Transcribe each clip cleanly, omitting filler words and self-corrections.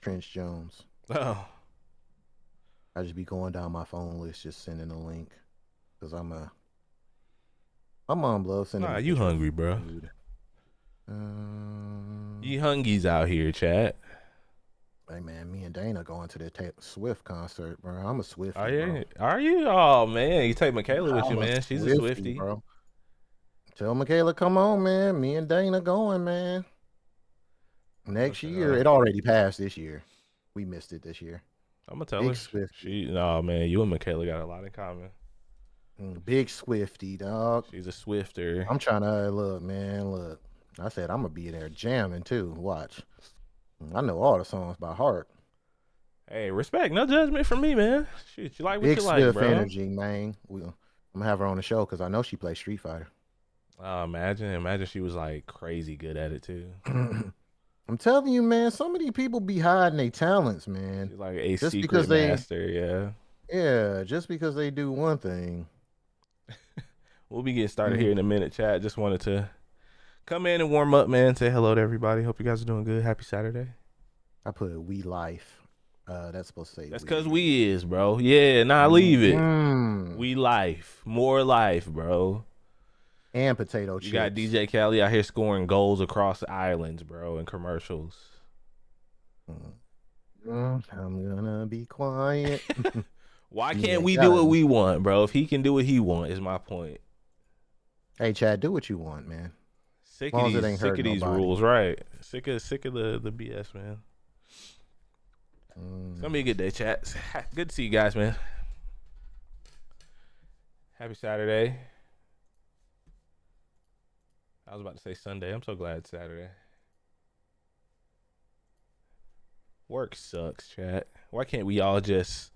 Trench Jones. Oh, I just be going down my phone list, just sending a link because my mom loves sending nah, me you pictures of hungry, bro? food. Um, You hungies out here, chat. hey man, me and Dana going to the Swift concert, bro. I'm a Are Swifty, bro. you? Are you? Oh man, you take Michaela with you, I'm a man. She's a Swifty, Swifty. bro. Tell Michaela, come on, man. Me and Dana going, man. Next Okay, year, it already passed this year. We missed it this year. I'm gonna tell Big her. Swifty. No man, you and Michaela got a lot in common. Big Swifty, dog. She's a Swifter. I'm trying to look, man. Look, I said I'm gonna be there jamming too. Watch. I know all the songs by heart. Hey, respect, no judgment from me, man. Shoot, you like what Big you like, Swift bro. energy, man. I'm gonna have her on the show because I know she plays Street Fighter. Imagine she was like crazy good at it too. I'm telling you, man. Some of these people be hiding their talents, man. She's like a Just secret because they, master, yeah. yeah, just because they do one thing. We'll be getting started Mm. here in a minute, chat. Just wanted to come in and warm up, man. Say hello to everybody. Hope you guys are doing good. Happy Saturday. I put "We Life." That's supposed to say That's "We." cause we is, bro. Yeah, nah, leave it. Mm. We life. More life, bro. And potato You chips. got DJ Khaled out here scoring goals across the islands, bro, in commercials. I'm gonna be quiet. Why Yeah, can't we do gotta- what we want, bro? If he can do what he want, is my point. Hey, Chad, do what you want, man. Sick Long of as it these, ain't sick hurt of these nobody. rules, right? Sick of the BS, man. It's gonna be a good day, chat. Good to see you guys, man. Happy Saturday. I was about to say Sunday. I'm so glad it's Saturday. Work sucks, chat. Why can't we all just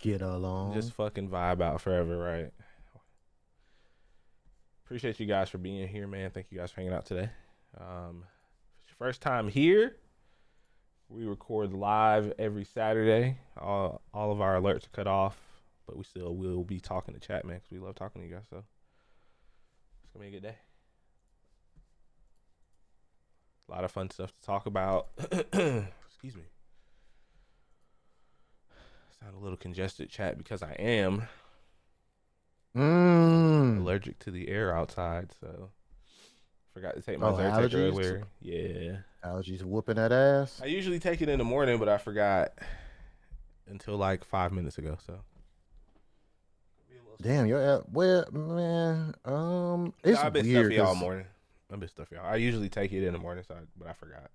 Get along. fucking vibe out forever, right? Appreciate you guys for being here, man. Thank you guys for hanging out today. If it's your first time here, we record live every Saturday. All of our alerts are cut off, but we still will be talking to chat, man, because we love talking to you guys. So it's gonna be a good day. A lot of fun stuff to talk about. Excuse me. Sound a little congested, chat, because I am allergic to the air outside, so forgot to take my Zyrtec allergies? earlier. Yeah. Allergies whooping that ass. I usually take it in the morning, but I forgot until like 5 minutes ago, so. Damn, well, man. It's I've been weird. stuffy all 'Cause morning. I've been stuffy all. I usually take it in the morning, but I forgot.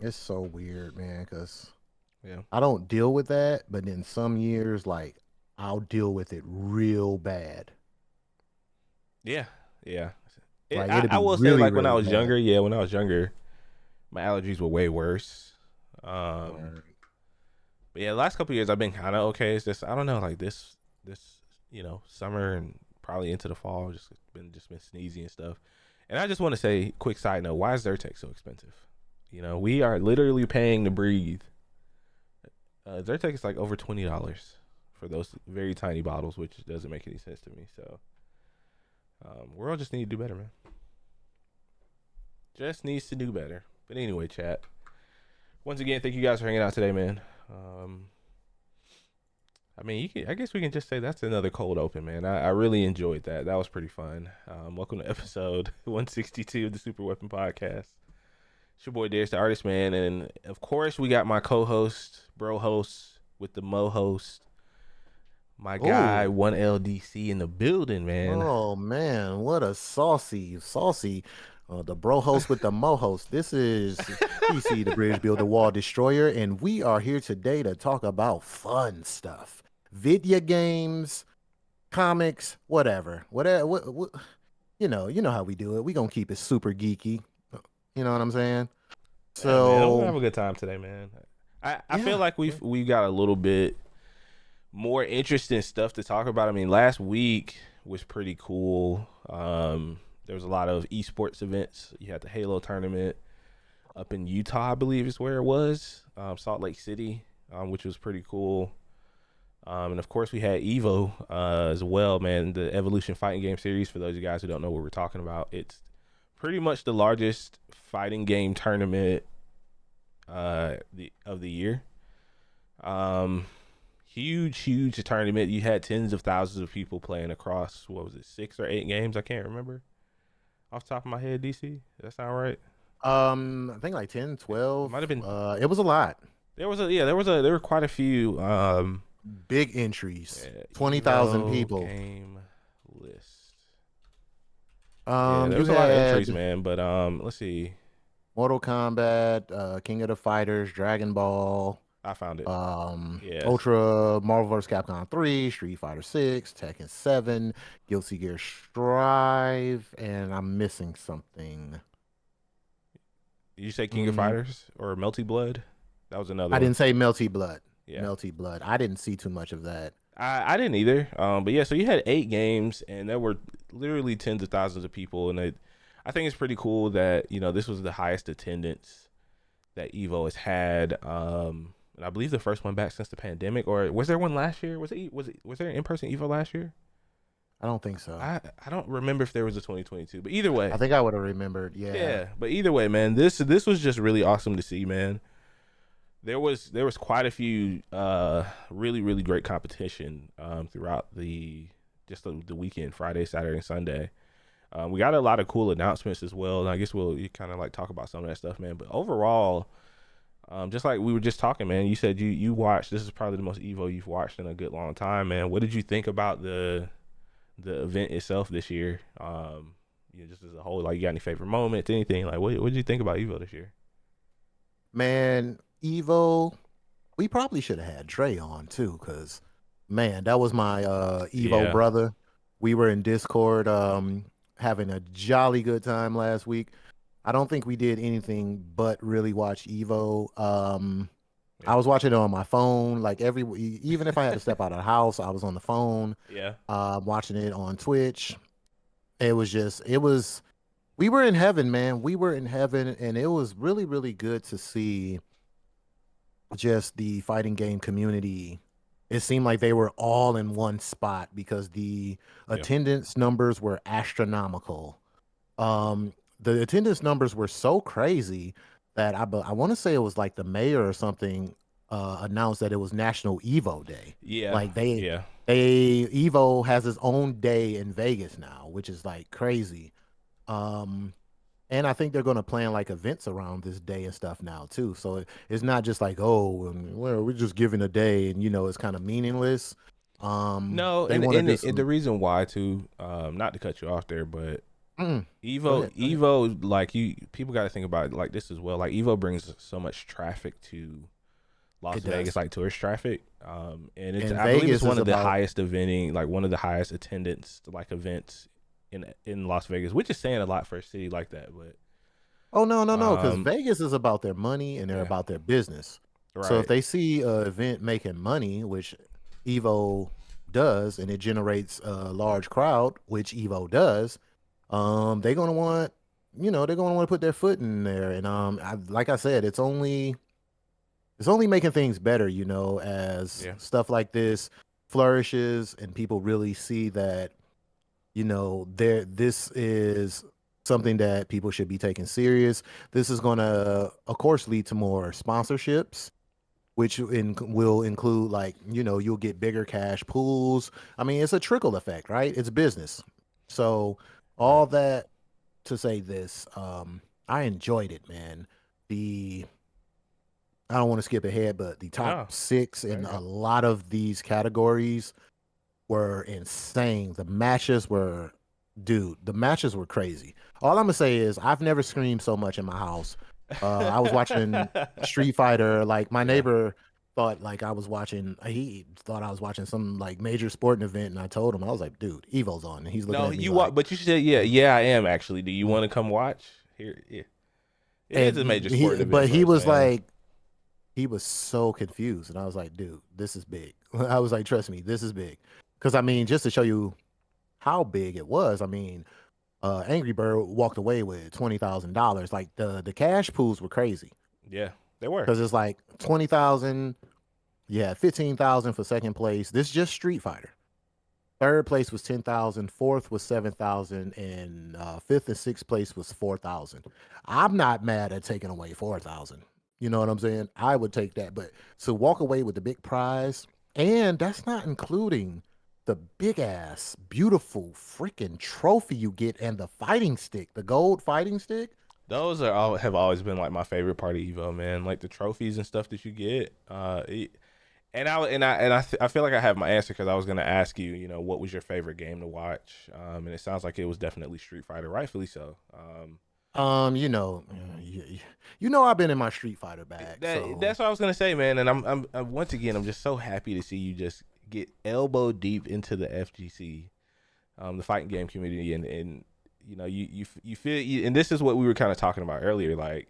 It's so weird, man. Because Yeah. I don't deal with that, but then some years, like I'll deal with it real bad. Yeah. Yeah. Like, I it'd be will say, really, like when I really was bad. younger, yeah, when I was younger, my allergies were way worse. Word. But yeah, the last couple of years I've been kind of okay. It's just I don't know, like this, summer and probably into the fall, just been sneezy and stuff. And I just want to say, quick side note, why is Zyrtec so expensive? We are literally paying to breathe. Zyrtec is like over $20 for those very tiny bottles, which doesn't make any sense to me. So, world just need to do better, man. Just needs to do better. But anyway, chat. Once again, thank you guys for hanging out today, man. I mean, I guess we can just say that's another cold open, man. I really enjoyed that. That was pretty fun. Welcome to episode 162 of the Super Weapon Podcast. It's your boy Darius, the artist, man. And of course, we got my co-host, bro host with the mo host, my guy, 1LDC in the building, man. Oh man, what a saucy. The bro host with the mo host. This is PC, the Bridge Builder Wall Destroyer, and we are here today to talk about fun stuff, video games, comics, whatever. What you know how we do it. We gonna keep it super geeky. You know what I'm saying? Yeah, man, we're So gonna have a good time today, man. I Yeah. feel like we got a little bit more interesting stuff to talk about. I mean, last week was pretty cool. There was a lot of esports events. You had the Halo tournament up in Utah, I believe is where it was, Salt Lake City, which was pretty cool. And of course, we had Evo as well, man. The Evolution Fighting Game Series. For those of you guys who don't know what we're talking about, it's pretty much the largest fighting game tournament of the year. Um, huge tournament. You had tens of thousands of people playing across what was it, 6 or 8 games? I can't remember off the top of my head. DC, does that sound right? I think like 10, It 12. might have been. It was a lot. There were quite a few. Big entries. Yeah, 20,000 Evo people. game list. Yeah, there You was a lot of entries, had man. But let's see. Mortal Kombat, King of the Fighters, Dragon Ball, I found it. Yeah. Ultra, Marvel vs. Capcom 3, Street Fighter 6, Tekken 7, Guilty Gear Strive, and I'm missing something. Did you say King of Mm, Fighters or Melty Blood? That was another I one. didn't say Melty Blood. Yeah. Melty Blood. I didn't see too much of that. I didn't either. But yeah, so you had 8 games, and there were literally tens of thousands of people, and I think it's pretty cool that this was the highest attendance that Evo has had. And I believe the first one back since the pandemic, or was there one last year? Was there an in person Evo last year? I don't think so. I don't remember if there was a 2022, but either way, I think I would have remembered. Yeah. yeah. But either way, man, this was just really awesome to see, man. There was quite a few really great competition throughout the weekend, Friday, Saturday, and Sunday. We got a lot of cool announcements as well, and I guess we'll kind of like talk about some of that stuff, man. But overall, just like we were just talking, man, you said you watched. This is probably the most Evo you've watched in a good long time, man. What did you think about the event itself this year? Just as a whole, like, you got any favorite moments, anything? Like, what did you think about Evo this year? Man, Evo, we probably should have had Dre on too, because man, that was my Evo Yeah, brother. We were in Discord having a jolly good time last week. I don't think we did anything but really watch Evo. I yeah, was watching it on my phone, like even if I had to step out of the house, I was on the phone, yeah, watching it on Twitch. It was we were in heaven, man. We were in heaven, and it was really, really good to see just the fighting game community. It seemed like they were all in one spot because the yeah, attendance numbers were astronomical. The attendance numbers were so crazy that I want to say it was like the mayor or something announced that it was National Evo Day. yeah, Like they yeah. they Evo has its own day in Vegas now, which is like crazy. Um, and I think they're going to plan like events around this day and stuff now too. So it's not just like, oh, well, we're just giving a day and it's kind of meaningless. No, They and want to and, do it, and the some. reason why too, not to cut you off there, but Go Evo, ahead. Go ahead. Evo, like, people got to think about it like this as well. Like, Evo brings so much traffic to Las It Vegas, does. like tourist traffic. And And I believe it's Vegas one is of the about. highest eventing, like one of the highest attendance like events in Las Vegas, which is saying a lot for a city like that. But Oh no, no, no, because um, Vegas is about their money and they're yeah, about their business. So if right, they see a event making money, which Evo does, and it generates a large crowd, which Evo does, they're gonna want, they're gonna want to put their foot in there. And like I said, it's only making things better, as yeah, stuff like this flourishes and people really see that, this is something that people should be taking serious. This is going to, of course, lead to more sponsorships, which will include, like, you'll get bigger cash pools. I mean, it's a trickle effect, right? It's business. So right, all that to say this, I enjoyed it, man. The I don't want to skip ahead, but the top no, six there in you a go. lot of these categories were insane. The matches were crazy. All I'm gonna say is I've never screamed so much in my house. I was watching Street Fighter. Like my Yeah. neighbor thought like I was watching. He thought I was watching some like major sporting event, and I told him I was like, "Dude, Evo's on," and he's looking No, at me you want, like, but you said, yeah, yeah, I am actually. Do you want to come watch? Here, yeah. It is a major sporting event but for he us, was man. like, he was so confused, and I was like, "Dude, this is big." I was like, "Trust me, this is big," because I mean, just to show you how big it was. I mean, Angry Bird walked away with $20,000. Like the cash pools were crazy Yeah, they were. because it's like 20,000. Yeah, 15,000 for second place. This is just Street Fighter. Third place was 10,000. Fourth was 7,000, and fifth and sixth place was 4,000. I'm not mad at taking away 4,000. You know what I'm saying? I would take that. But to walk away with the big prize, and that's not including the big ass, beautiful freaking trophy you get and the fighting stick, the gold fighting stick. Those are all have always been like my favorite part of Evo, man. Like the trophies and stuff that you get. I feel like I have my answer because I was gonna ask you, what was your favorite game to watch? And it sounds like it was definitely Street Fighter, rightfully so. You know, I've been in my Street Fighter bag, so That's what I was gonna say, man. And I'm once again, I'm just so happy to see you just get elbow deep into the FGC, the fighting game community, and you feel, and this is what we were kind of talking about earlier. Like,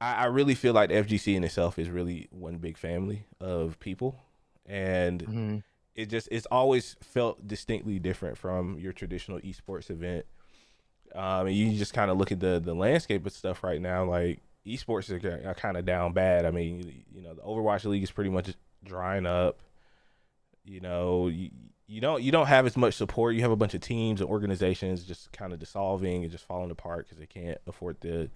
I really feel like the FGC in itself is really one big family of people, and mhm. it's always felt distinctly different from your traditional esports event. And you just kind of look at the landscape of stuff right now. Like esports are kind of down bad. I mean, the Overwatch League is pretty much drying up. You don't have as much support. You have a bunch of teams and organizations just kind of dissolving and just falling apart because they can't afford that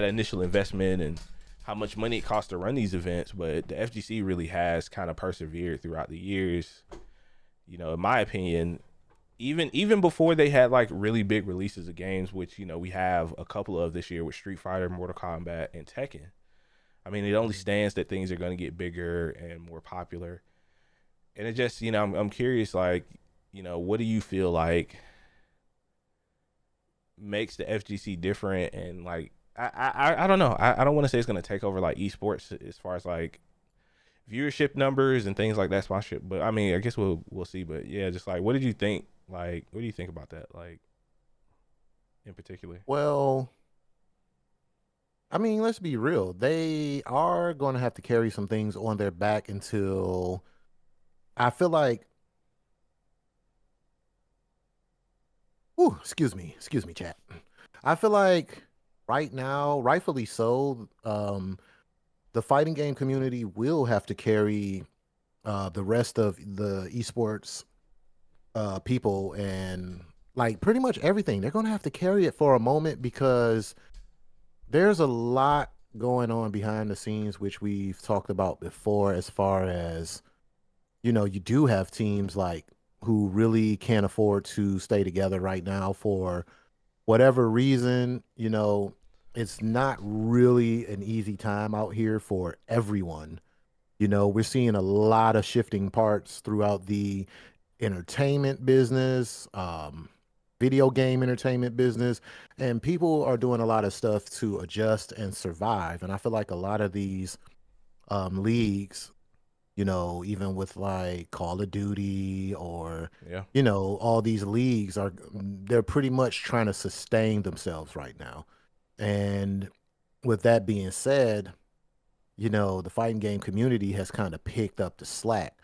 initial investment and how much money it costs to run these events. But the FGC really has kind of persevered throughout the years. In my opinion, even before they had like really big releases of games, which we have a couple of this year with Street Fighter, Mortal Kombat, and Tekken. I mean, it only stands that things are going to get bigger and more popular. And it just, I'm curious, like, what do you feel like makes the FGC different? And like, I don't know. I don't want to say it's going to take over like esports as far as like viewership numbers and things like that, sponsorship. But I mean, I guess we'll see. But yeah, just like, what did you think? Like, what do you think about that? Like, in particular? Well, I mean, let's be real. They are going to have to carry some things on their back until I feel like, ooh, excuse me, chat. I feel like right now, rightfully so, the fighting game community will have to carry the rest of the esports people and like pretty much everything. They're going to have to carry it for a moment because there's a lot going on behind the scenes, which we've talked about before, as far as you do have teams like who really can't afford to stay together right now for whatever reason. It's not really an easy time out here for everyone. We're seeing a lot of shifting parts throughout the entertainment business, video game entertainment business, and people are doing a lot of stuff to adjust and survive. And I feel like a lot of these leagues, even with like Call of Duty or, Yeah. all these leagues they're pretty much trying to sustain themselves right now. And with that being said, the fighting game community has kind of picked up the slack.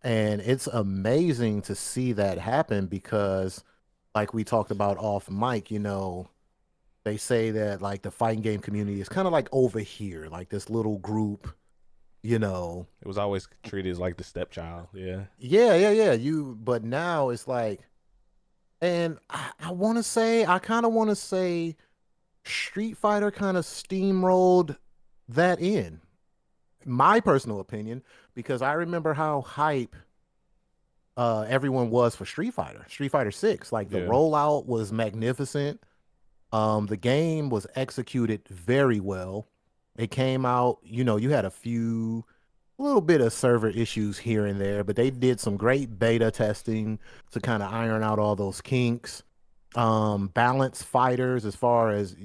And it's amazing to see that happen because, like we talked about off mic, they say that like the fighting game community is kind of like over here, like this little group, you know. It was always treated as like the stepchild. Yeah. Yeah, yeah, yeah. But now it's like, and I want to say, I kind of want to say Street Fighter kind of steamrolled that in my personal opinion, because I remember how hype everyone was for Street Fighter 6. Like the Yeah. rollout was magnificent. The game was executed very well. It came out, you had a little bit of server issues here and there, but they did some great beta testing to kind of iron out all those kinks. Balance fighters, as far as,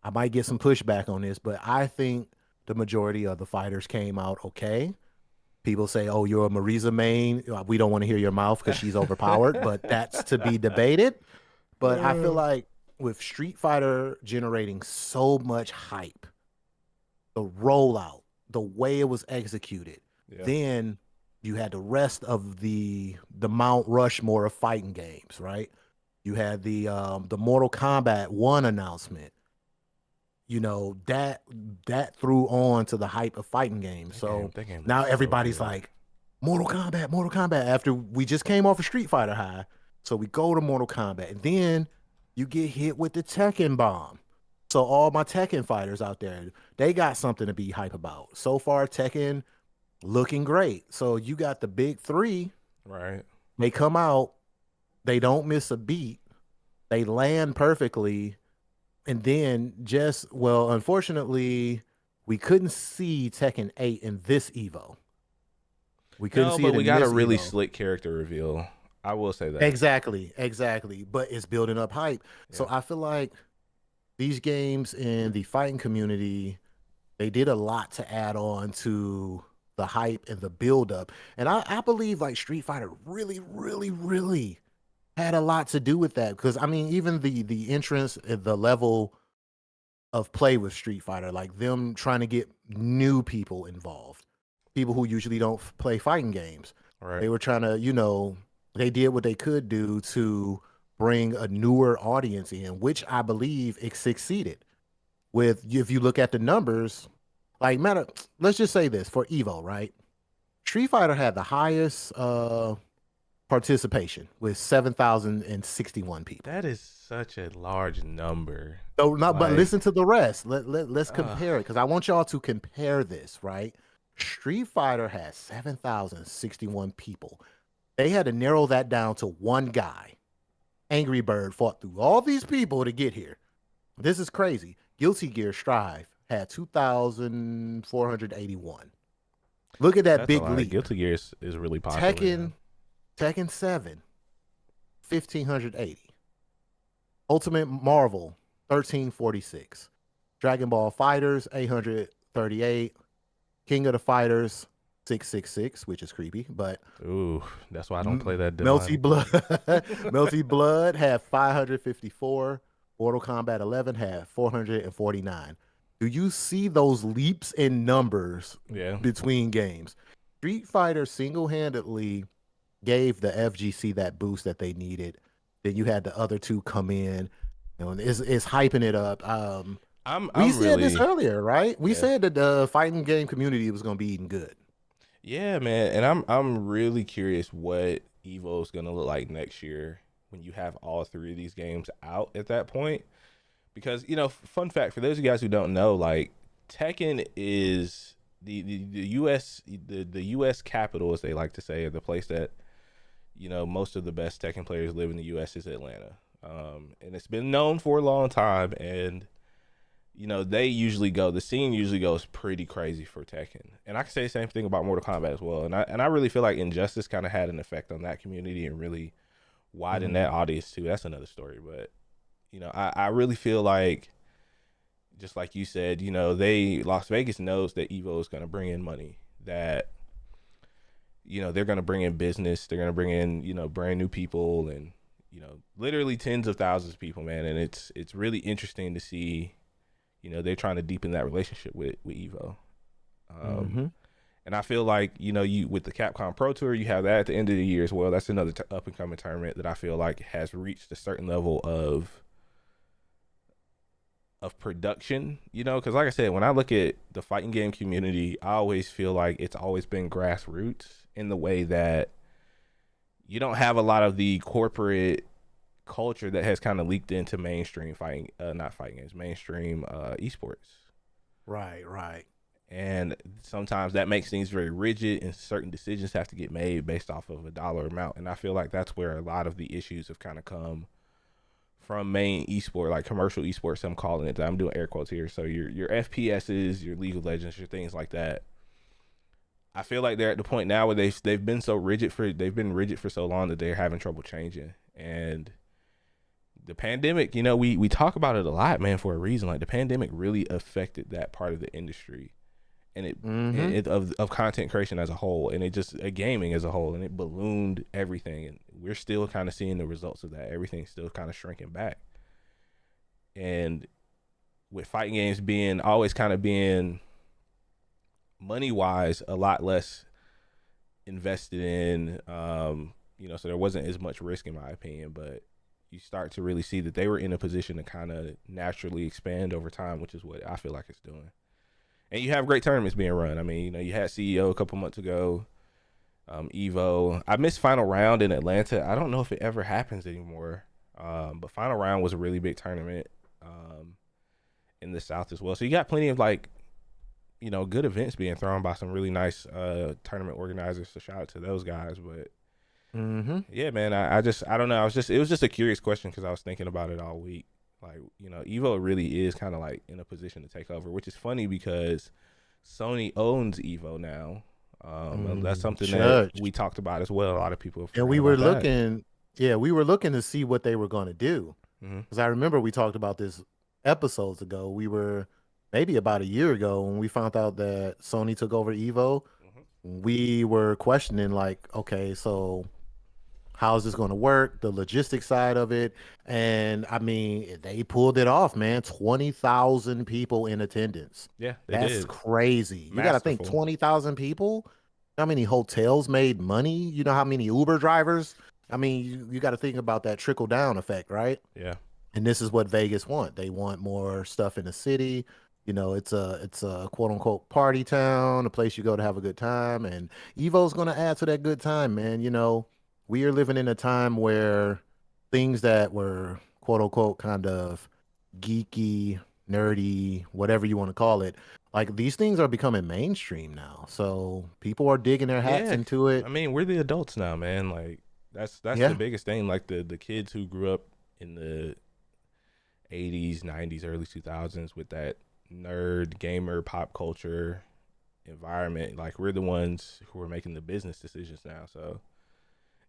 I might get some pushback on this, but I think the majority of the fighters came out okay. People say, "Oh, you're a Marisa main. We don't want to hear your mouth because she's overpowered," but that's to be debated. But I feel like with Street Fighter generating so much hype, the rollout, the way it was executed, Yeah. then you had the rest of the Mount Rushmore of fighting games, right? You had the Mortal Kombat 1 announcement. That threw on to the hype of fighting games. So That game now looks so everybody's good. like, Mortal Kombat, Mortal Kombat. After we just came off a Street Fighter high, so we go to Mortal Kombat, and then you get hit with the Tekken bomb. So all my Tekken fighters out there, they got something to be hype about. So far, Tekken looking great. So you got the big three. Right. They come out, they don't miss a beat, they land perfectly, and then just well, unfortunately, we couldn't see Tekken 8 in this Evo. We couldn't No, see but it we in got a this really Evo. slick character reveal. I will say that. Exactly, exactly. But it's building up hype. So Yeah. I feel like these games in the fighting community, they did a lot to add on to the hype and the build up. And I believe like Street Fighter really, really, really had a lot to do with that. Because I mean, even the entrance, the level of play with Street Fighter, like them trying to get new people involved, people who usually don't play fighting games. Right. They were trying to, they did what they could do to bring a newer audience in, which I believe it succeeded. With if you look at the numbers, like matter, let's just say this for Evo, right? Street Fighter had the highest participation with 7,061 people. That is such a large number. So not, but Like, listen to the rest. Let's uh, compare it because I want y'all to compare this, right? Street Fighter has 7,061 people. They had to narrow that down to one guy. Angry Bird fought through all these people to get here. This is crazy. Guilty Gear Strive had 2,481. Look at that that's a big lot. leap. Guilty Gear is really popular now. Tekken 7, 1,580. Ultimate Marvel, 1,346. Dragon Ball Fighters, 838. King of the Fighters, 666, which is creepy, but Ooh, that's why I don't play that Melty demonic Blood, one. Melty Blood had 554. Mortal Kombat 11 had 449. Do you see those leaps in numbers Yeah. between games? Street Fighter single-handedly gave the FGC that boost that they needed. Then you had the other two come in. And it's hyping it up. We I'm said this really earlier, right? We yeah. said that the fighting game community was going to be eating good. Yeah, man. And I'm really curious what Evo is gonna look like next year when you have all three of these games out at that point. Because, fun fact for those of you guys who don't know, like Tekken is the US the US capital, as they like to say, or the place that, most of the best Tekken players live in the US is Atlanta. And it's been known for a long time, and the scene usually goes pretty crazy for Tekken. And I can say the same thing about Mortal Kombat as well. And I really feel like Injustice kind of had an effect on that community and really widened that audience too. That's another story. But, I really feel like, just like you said, Las Vegas knows that Evo is going to bring in money, that, they're going to bring in business. They're going to bring in, brand new people and, literally tens of thousands of people, man. And it's really interesting to see. They're trying to deepen that relationship with Evo. And I feel like, you with the Capcom Pro Tour, you have that at the end of the year as well. That's another up and coming tournament that I feel like has reached a certain level of production, because like I said, when I look at the fighting game community, I always feel like it's always been grassroots in the way that you don't have a lot of the corporate culture that has kind of leaked into mainstream fighting, not fighting games, mainstream esports. Right, right. And sometimes that makes things very rigid and certain decisions have to get made based off of a dollar amount. And I feel like that's where a lot of the issues have kind of come from main esport, like commercial esports, I'm calling it. I'm doing air quotes here. So your FPSs, your League of Legends, your things like that. I feel like they're at the point now where they've been rigid for so long that they're having trouble changing. And the pandemic, we talk about it a lot, man, for a reason. Like the pandemic really affected that part of the industry, and it of content creation as a whole, and it just gaming as a whole, and it ballooned everything. And we're still kind of seeing the results of that. Everything's still kind of shrinking back. And with fighting games being always kind of being money wise a lot less invested in, so there wasn't as much risk in my opinion, but you start to really see that they were in a position to kind of naturally expand over time, which is what I feel like it's doing. And you have great tournaments being run. I mean, you had CEO a couple months ago, Evo. I missed Final Round in Atlanta. I don't know if it ever happens anymore, but Final Round was a really big tournament. in the South as well. So you got plenty of like good events being thrown by some really nice tournament organizers. So shout out to those guys. But Mm-hmm. yeah, man, I don't know. It was just a curious question because I was thinking about it all week. Like, Evo really is kind of like in a position to take over, which is funny because Sony owns Evo now. And that's something that Church. we talked about as well. A lot of people have And forgot we were about that. looking, yeah, we were looking to see what they were going to do. Hmm. Because I remember we talked about this episodes ago. We were maybe about a year ago when we found out that Sony took over Evo. Hmm. We were questioning, like, okay, so how is this going to work? The logistics side of it. And I mean, they pulled it off, man. 20,000 people in attendance. Yeah, they That's did. crazy. You got to think Masterful. 20,000 people. How many hotels made money? You know how many Uber drivers? I mean, you got to think about that trickle down effect, right? Yeah. And this is what Vegas want. They want more stuff in the city. It's a quote unquote party town, a place you go to have a good time. And Evo's gonna add to that good time, man. We are living in a time where things that were quote unquote kind of geeky, nerdy, whatever you want to call it, like these things are becoming mainstream now. So people are digging their hats Yeah. into it. I mean, we're the adults now, man. Like that's the Yeah. biggest thing. Like the kids who grew up in the 80s, 90s, early 2000s with that nerd gamer pop culture environment. Like we're the ones who are making the business decisions now. So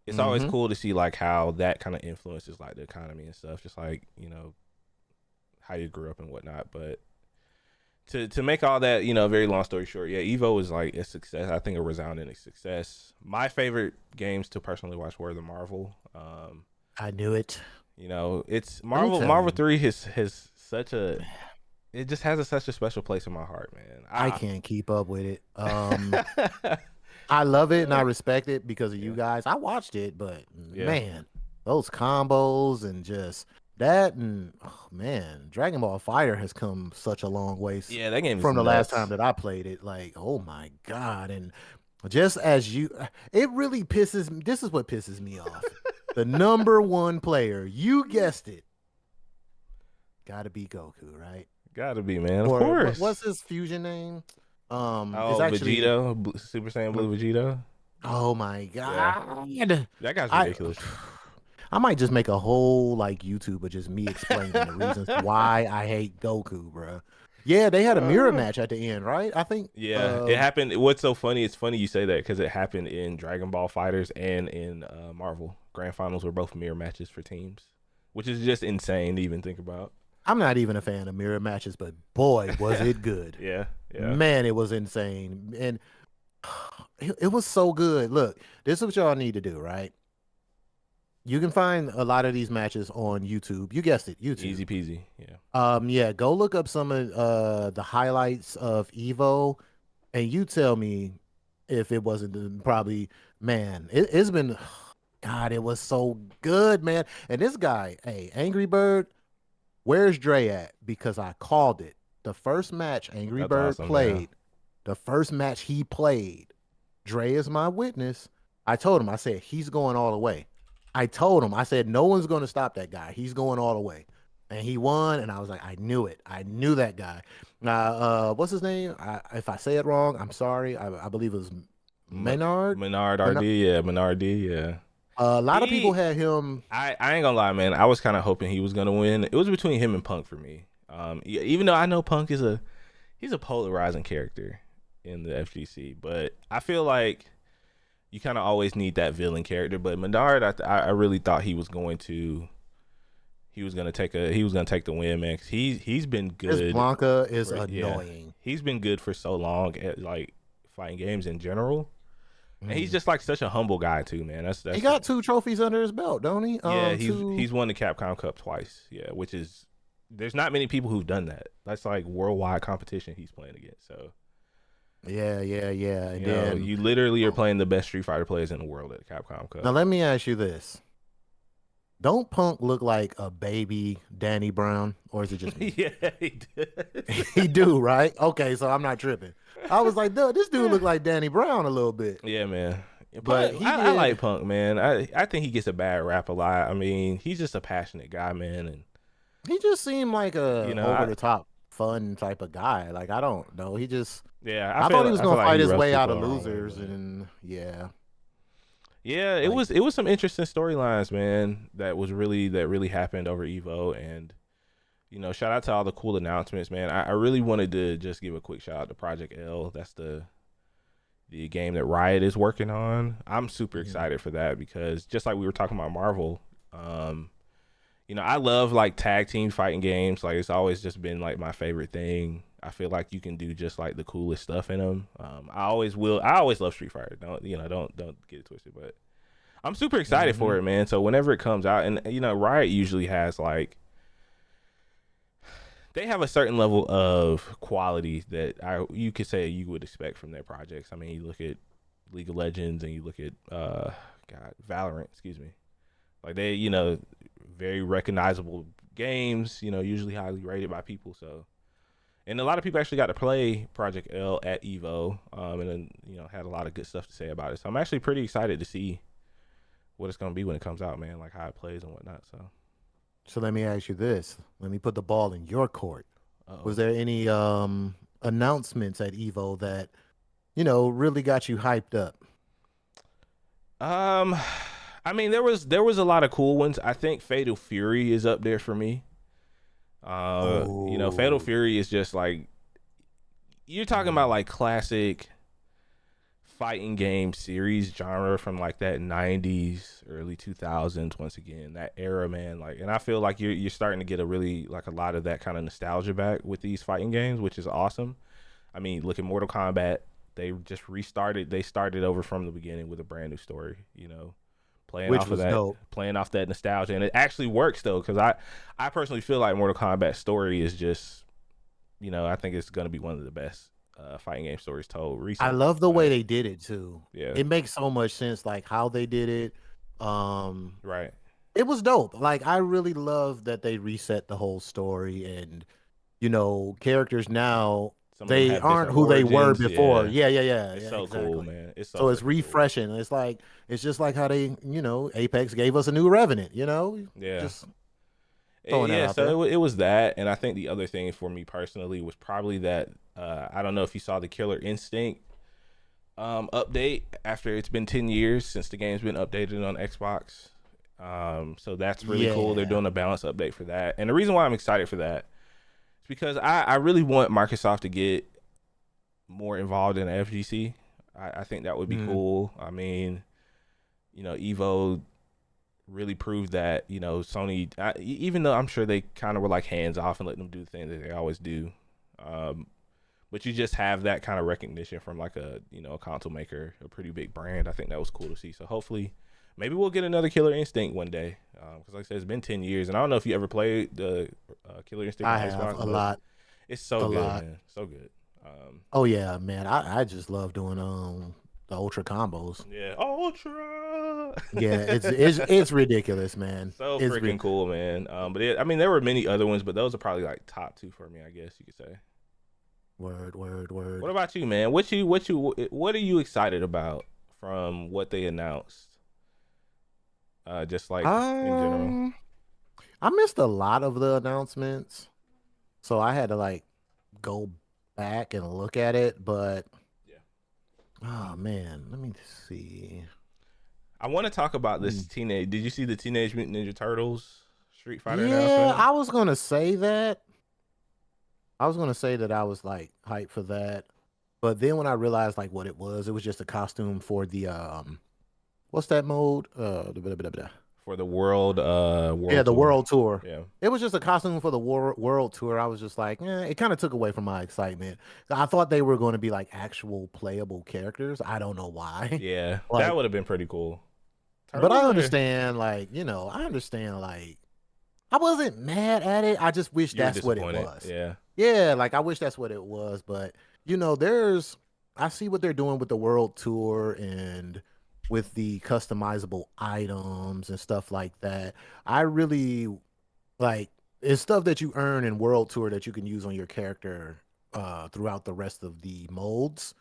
it's always Hmm. cool to see like how that kind of influences like the economy and stuff. Just like how you grew up and whatnot. But to make all that very long story short, yeah, Evo is like a success. I think a resounding success. My favorite games to personally watch were the Marvel. I knew it. It's Let me Marvel. tell Marvel you. 3 has such a it just has such a special place in my heart, man. I can't keep up with it. I love it and I respect it because of you Yeah, guys. I watched it, but yeah, man, those combos and just that and oh, man, Dragon Ball Fighter has come such a long way yeah. That game is from the last time nuts. that I played it. Like, oh my God. And just as you, it really pisses me. This is what pisses me off. The number one player, you guessed it, got to be Goku, right? Gotta be, man. Of Or course. what's his fusion name? It's Oh, actually Vegito, Super Saiyan Blue Vegito. oh my Yeah, God. that guy's I ridiculous. I might just make a whole like YouTube of just me explaining the reasons why I hate Goku, bro. Yeah, they had a mirror Uh, match at the end, right? I think yeah, it happened. What's so funny? It's funny you say that because it happened in Dragon Ball Fighters and in Marvel. Grand finals were both mirror matches for teams, which is just insane to even think about. I'm not even a fan of mirror matches, but boy, was it good. Yeah, yeah. Man, it was insane. And it was so good. Look, this is what y'all need to do, right? You can find a lot of these matches on YouTube. You guessed it, YouTube. Easy peasy. Yeah. Yeah, go look up some of the highlights of Evo, and you tell me if it wasn't probably man. It's been God, it was so good, man. And this guy, hey, Angry Bird, where's Dre at? Because I called it. The first match Angry That's Bird awesome, man. played, the first match he played, Dre is my witness. I told him, I said, he's going all the way. I told him, I said, no one's going to stop that guy. He's going all the way. And he won, and I was like, I knew it. I knew that guy. What's his name? If I say it wrong, I'm sorry. I believe it was Maynard. Menard Maynard. RD, yeah, Menard D, yeah. A lot of people He, had him. I ain't gonna lie, man. I was kind of hoping he was gonna win. It was between him and Punk for me. Even though I know Punk is he's a polarizing character in the FGC, but I feel like you kind of always need that villain character. But Menard, I really thought he was gonna take the win, man. Cause he's been This good. Blanca is Yeah, annoying. he's been good for so long at like fighting games in general, and he's Mm. just like such a humble guy too, man. He That's got two trophies under his belt, don't he? Yeah, Two. he's won the Capcom Cup twice. Yeah, which is there's not many people who've done that. That's like worldwide competition he's playing against. So Yeah, yeah, yeah. And then you literally are playing the best Street Fighter players in the world at Capcom now Cup. let me ask you this: don't Punk look like a baby Danny Brown, or is it just me? Yeah, he does. He do, right? Okay, so I'm not tripping. I was like, dude, this dude look like Danny Brown a little bit, Yeah, man. but But he I did. like Punk, man. I think he gets a bad rap a lot. I mean, he's just a passionate guy, man, and He just seemed like you a know, over I the top. fun type of guy. Like I don't know. Yeah, I thought he was I feel gonna like fight he his rubs way out people of the wrong way, losers, but and yeah, yeah, like it was some interesting storylines, man. That really happened over Evo, and shout out to all the cool announcements, man. I really wanted to just give a quick shout out to Project L. That's the game that Riot is working on. I'm super mhm. excited for that because just like we were talking about Marvel, um, I love like tag team fighting games. Like it's always just been like my favorite thing. I feel like you can do just like the coolest stuff in them. I always will. I always love Street Fighter. Don't get it twisted. But I'm super excited for Mhm. it, man. So whenever it comes out, and Riot usually has like they have a certain level of quality that you could say you would expect from their projects. I mean, you look at League of Legends and you look at God Valorant, excuse me. Like they, very recognizable games. Usually highly rated by people. So, and a lot of people actually got to play Project L at Evo, and then had a lot of good stuff to say about it. So I'm actually pretty excited to see what it's gonna be when it comes out, man. Like how it plays and whatnot. So, So let me ask you this. Let me put the ball in your court. Was oh, there any announcements at Evo that, really got you hyped up? um, I mean there was a lot of cool ones. I think Fatal Fury is up there for me. Fatal Oh, Fury is just like you're talking about mm, like classic fighting game series genre from like that 90s early 2000s, once again that era, man. Like, and I feel like you're starting to get a really like a lot of that kind of nostalgia back with these fighting games, which is awesome. I mean, look at Mortal Kombat. They started over from the beginning with a brand new story, playing which off of was that dope. playing off that nostalgia, and it actually works though, because I personally feel like Mortal Kombat story is just, I think it's going to be one of the best fighting game stories told I recently. love the way Like, they did it too. yeah, It makes so much sense, like how they did it. Um, right. it was dope. Like I really love that they reset the whole story, and characters now Some of them they have aren't different who they were origins. before. Yeah, Yeah, yeah, yeah, it's yeah, so cool, exactly. man. It's so So it's freaking cool. refreshing. It's just like how they, Apex gave us a new Revenant. Yeah. Just throwing that Yeah, out so there. it was that, and I think the other thing for me personally was probably that I don't know if you saw the Killer Instinct update after it's been 10 years since the game's been updated on Xbox. So that's really cool. They're Yeah. doing a balance update for that, and the reason why I'm excited for that is because I really want Microsoft to get more involved in the FGC. I think that would be Mm. cool. I mean, Evo really proved that Sony, even though I'm sure they kind of were like hands off and let them do the thing that they always do, um, but you just have that kind of recognition from like a console maker, a pretty big brand. I think that was cool to see. So hopefully, maybe we'll get another Killer Instinct one day. Because like I said, it's been 10 years, and I don't know if you ever played the Killer Instinct I on have Xbox, a but lot, it's so a good, lot. man, so good. Um, Oh yeah, man. I just love doing the ultra combos. yeah, Ultra. Yeah, it's ridiculous, man. So It's freaking cool, man. I mean, there were many other ones, but those are probably like top two for me, I guess you could say. word, word, What word. about you, man? What are you excited about from what they announced? Just like in general. Um, I missed a lot of the announcements, so I had to like go back and look at it. But Yeah. oh man, let me see. I want to talk about Hmm. this teenage. Did you see the Teenage Mutant Ninja Turtles Street Fighter Yeah, announcement? I was gonna say that. I was gonna say that I was like hyped for that, but then when I realized like what it was just a costume for the what's that mode? For the Yeah, world the tour. world tour. Yeah. It was just a costume for the world tour. I was just like, it kind of took away from my excitement. I thought they were going to be like actual playable characters. I don't know why. Yeah, that Like, would have been pretty cool. but Turtles I are. understand, I understand, I wasn't mad at it. I just wish You were that's what it disappointed. was. Yeah. Yeah, like I wish that's what it was. But, there's, I see what they're doing with the world tour and with the customizable items and stuff like that. I really like it's stuff that you earn in World Tour that you can use on your character throughout the rest of the molds.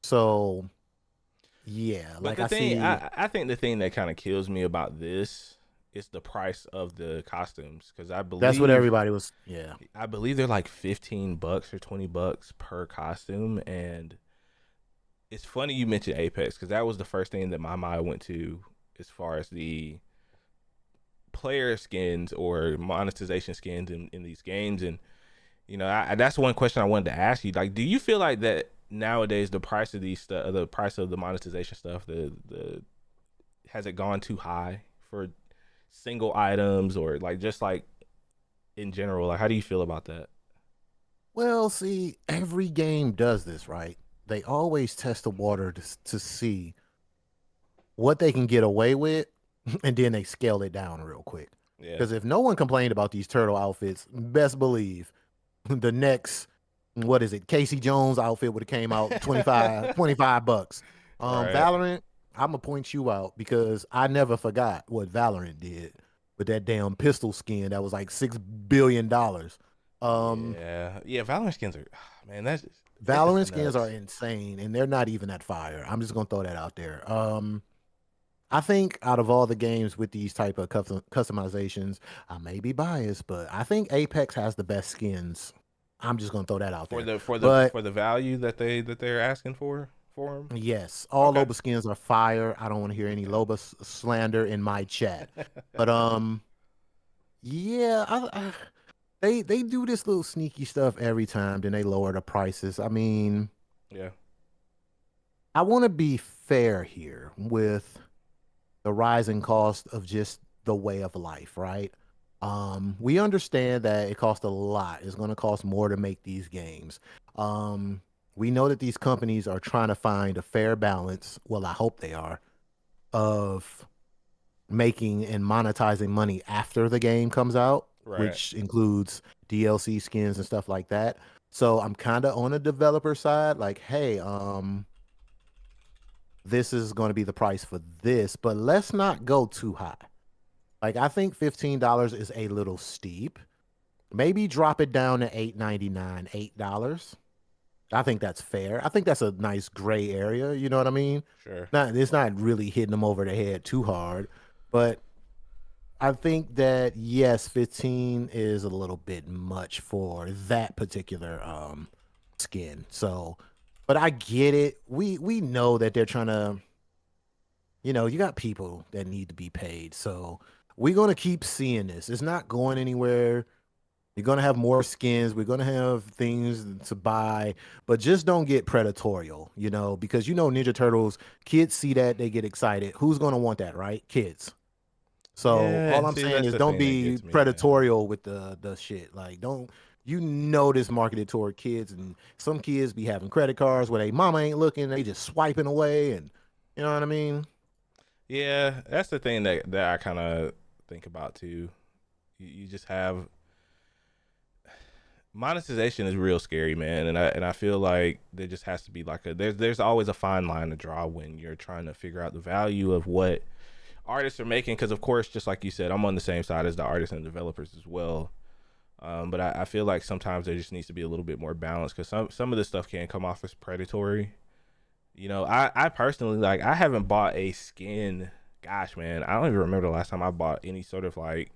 So yeah, But like the I thing, see. I think the thing that kind of kills me about this it's the price of the costumes because That's what everybody was. Yeah. I believe they're like $15 or $20 per costume, and it's funny you mentioned Apex because that was the first thing that my mind went to as far as the player skins or monetization skins in these games. And that's one question I wanted to ask you. Like, do you feel like that nowadays the price of these stuff, the price of the monetization stuff, the has it gone too high for single items or like just like in general? Like, how do you feel about that? Well, see, every game does this, right? They always test the water to see what they can get away with, and then they scale it down real quick. Yeah. Because if no one complained about these turtle outfits, best believe the next, what is it, Casey Jones outfit would have came out 25 bucks. Right. Valorant, I'm gonna point you out because I never forgot what Valorant did with that damn pistol skin that was like $6 billion. Um, Yeah. Yeah. Valorant skins are, man, they're just Valorant skins are nuts. insane, and they're not even that fire. I'm just gonna throw that out there. I think out of all the games with these type of customizations, I may be biased, but I think Apex has the best skins. I'm just gonna throw that out For there. the But for the value that they're asking for them. yes, all Okay. Loba skins are fire. I don't want to hear any Okay. Loba slander in my chat. But yeah, they do this little sneaky stuff every time. Then they lower the prices. I mean, Yeah. I want to be fair here with the rising cost of just the way of life, right? We understand that it costs a lot. It's going to cost more to make these games. Um, we know that these companies are trying to find a fair balance. Well, I hope they are, of making and monetizing money after the game comes out, Right. which includes DLC skins and stuff like that. So I'm kind of on the developer side, like, hey, this is going to be the price for this, but let's not go too high. Like I think $15 is a little steep. Maybe drop it down to 8.99, $8. I think that's fair. I think that's a nice gray area, you know what I mean? Sure. Not it's not really hitting them over the head too hard, but I think that yes, 15 is a little bit much for that particular skin. So, but I get it. We know that they're trying to, you got people that need to be paid. So we're gonna keep seeing this. It's not going anywhere. You're gonna have more skins. We're gonna have things to buy, but just don't get predatorial, because Ninja Turtles, kids see that, they get excited. Who's gonna want that, right? Kids. So all Yeah. I'm See, saying that's is the don't thing that be gets me, man. predatorial with the shit. Like don't this marketed toward kids, and some kids be having credit cards where they mama ain't looking, they just swiping away, and you know what I mean? Yeah, that's the thing that I kind of think about too. You just have monetization is real scary, man, and I feel like there just has to be like there's always a fine line to draw when you're trying to figure out the value of what artists are making. Because of course, just like you said, I'm on the same side as the artists and developers as well. But I feel like sometimes there just needs to be a little bit more balance because some of this stuff can come off as predatory. I personally like I haven't bought a skin. Gosh, man, I don't even remember the last time I bought any sort of like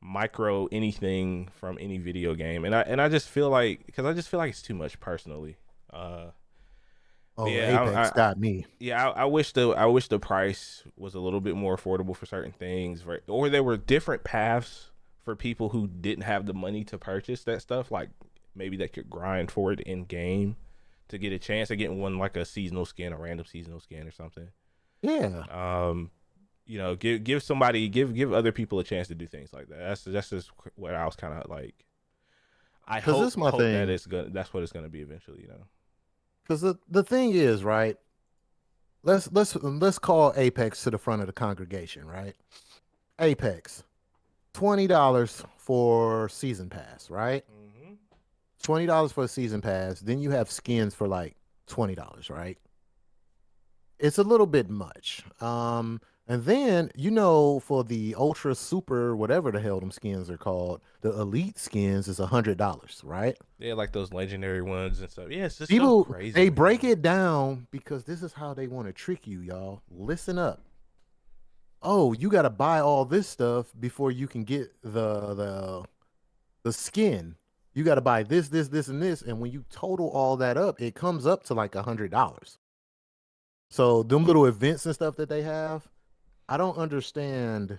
micro anything from any video game, and I just feel like because I just feel like it's too much personally. Uh, but Oh, yeah, Apex got me. I wish the price was a little bit more affordable for certain things, right? Or there were different paths for people who didn't have the money to purchase that stuff, like maybe they could grind for it in game to get a chance of getting one like a seasonal skin, a random seasonal skin or something. Yeah, Um, give somebody give other people a chance to do things like that. That's just what I was kind of like. I because this hope is my hope that thing. it's gonna that's what it's gonna be eventually. Because the thing is, right? Let's call Apex to the front of the congregation, right? Apex, $20 for season pass, right? Hmm. $20 for a season pass. Then you have skins for like $20, right? It's a little bit much. And then for the ultra super whatever the hell them skins are called, the elite skins is $100, right? Yeah, like those legendary ones and stuff. Yeah, it's just so People crazy, they break man. it down because this is how they want to trick you, y'all. Listen up. oh, you got to buy all this stuff before you can get the skin. You got to buy this, and this, and when you total all that up, it comes up to like $100. So them little events and stuff that they have, I don't understand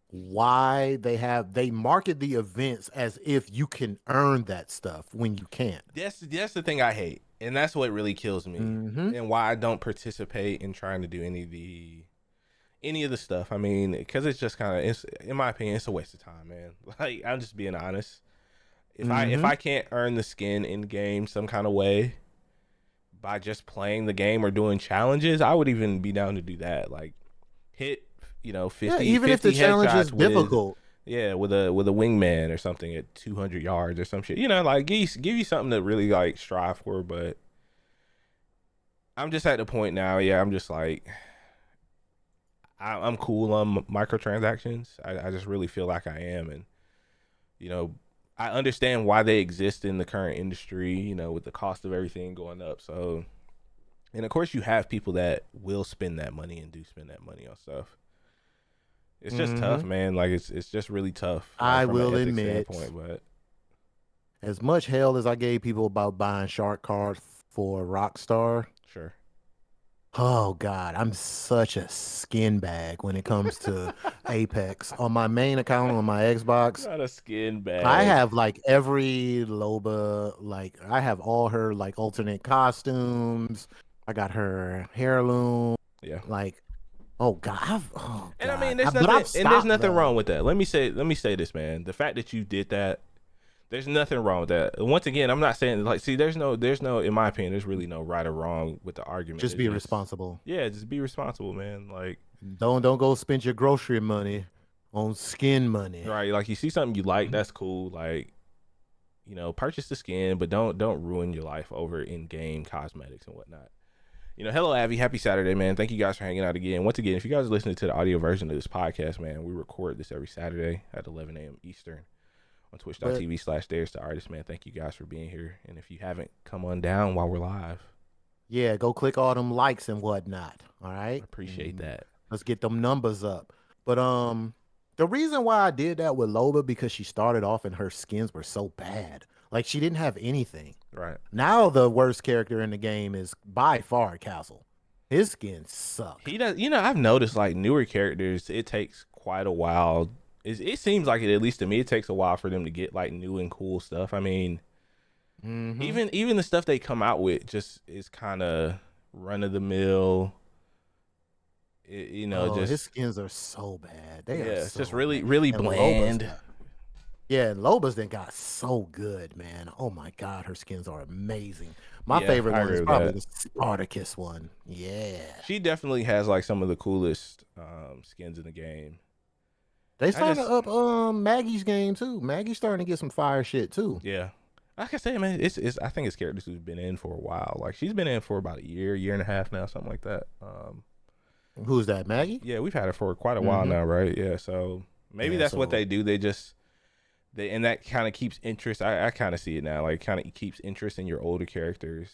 why they market the events as if you can earn that stuff when you can't. That's the thing I hate, and that's what really kills me, Mm-hmm. and why I don't participate in trying to do any of the stuff. I mean, because it's just kind of, in my opinion, it's a waste of time, man. Like, I'm just being honest. If Mm-hmm. I can't earn the skin in game some kind of way by just playing the game or doing challenges, I would even be down to do that. Like, hit, Yeah, 50 even if the 50 challenge is headshots with, difficult. yeah, with a wingman or something at 200 yards or some shit. Like, give you something to really like strive for. But I'm just at the point now. Yeah, I'm just like, I'm cool on microtransactions. I just really feel like I am, and you know, I understand why they exist in the current industry. With the cost of everything going up. So, and of course, you have people that will spend that money and do spend that money on stuff. It's just tough, Mm-hmm. man. Like, it's just really tough, like I from an will ethics admit, standpoint. But as much hell as I gave people about buying shark cards for Rockstar, sure, oh God, I'm such a skin bag when it comes to Apex. On my main account on my Xbox, not a skin I bag. have like every Loba, like I have all her like alternate costumes. I got her heirloom. Yeah. Like, oh And I God. mean, there's But I've nothing, and there's stopped nothing wrong though. with that. Let me say this, man. The fact that you did that, there's nothing wrong with that. Once again, I'm not saying like, see, there's no, in my opinion, there's really no right or wrong with the argument. Just It's be just, responsible. yeah, just be responsible, man. Like, Don't go spend your grocery money on skin money. right, like you see something you like, that's cool. Like, purchase the skin, but don't ruin your life over in game cosmetics and whatnot. Hello, Avi. Happy Saturday, man. Thank you guys for hanging out again. Once again, if you guys are listening to the audio version of this podcast, man, we record this every Saturday at 11 a.m. Eastern on But twitch.tv/There's the Artist, man. Thank you guys for being here. And if you haven't, come on down while we're live. yeah, go click all them likes and whatnot. All I right. appreciate that. Let's get them numbers up. But the reason why I did that with Loba because she started off and her skins were so bad. Like she didn't have anything. Right. Now the worst character in the game is by far Castle. His skins suck. He does, I've noticed like newer characters, it takes quite a while. It seems like it, at least to me, it takes a while for them to get like new and cool stuff. I mean, Mm-hmm. even the stuff they come out with just is kind of run of the mill. Oh, his Just, skins are so bad. They are yeah, it's just so really bad. really And Loba's bland. got Yeah, Loba's then got so good, man. Oh my God, her skins are amazing. My Yeah, favorite I one agree is with probably that. the Spartacus one. Yeah. She definitely has like some of the coolest skins in the game. They I starting to just, up Maggie's game too. Maggie's starting to get some fire shit too. yeah, like I say, man, it's I think it's characters who've been in for a while. Like she's been in for about a year and a half now, something like that. Who's that, Maggie? Yeah, we've had her for quite a while Mm-hmm. now, right? Yeah, so maybe Yeah, that's what so they do. And that kind of keeps interest. I kind of see it now. Like, kind of keeps interest in your older characters.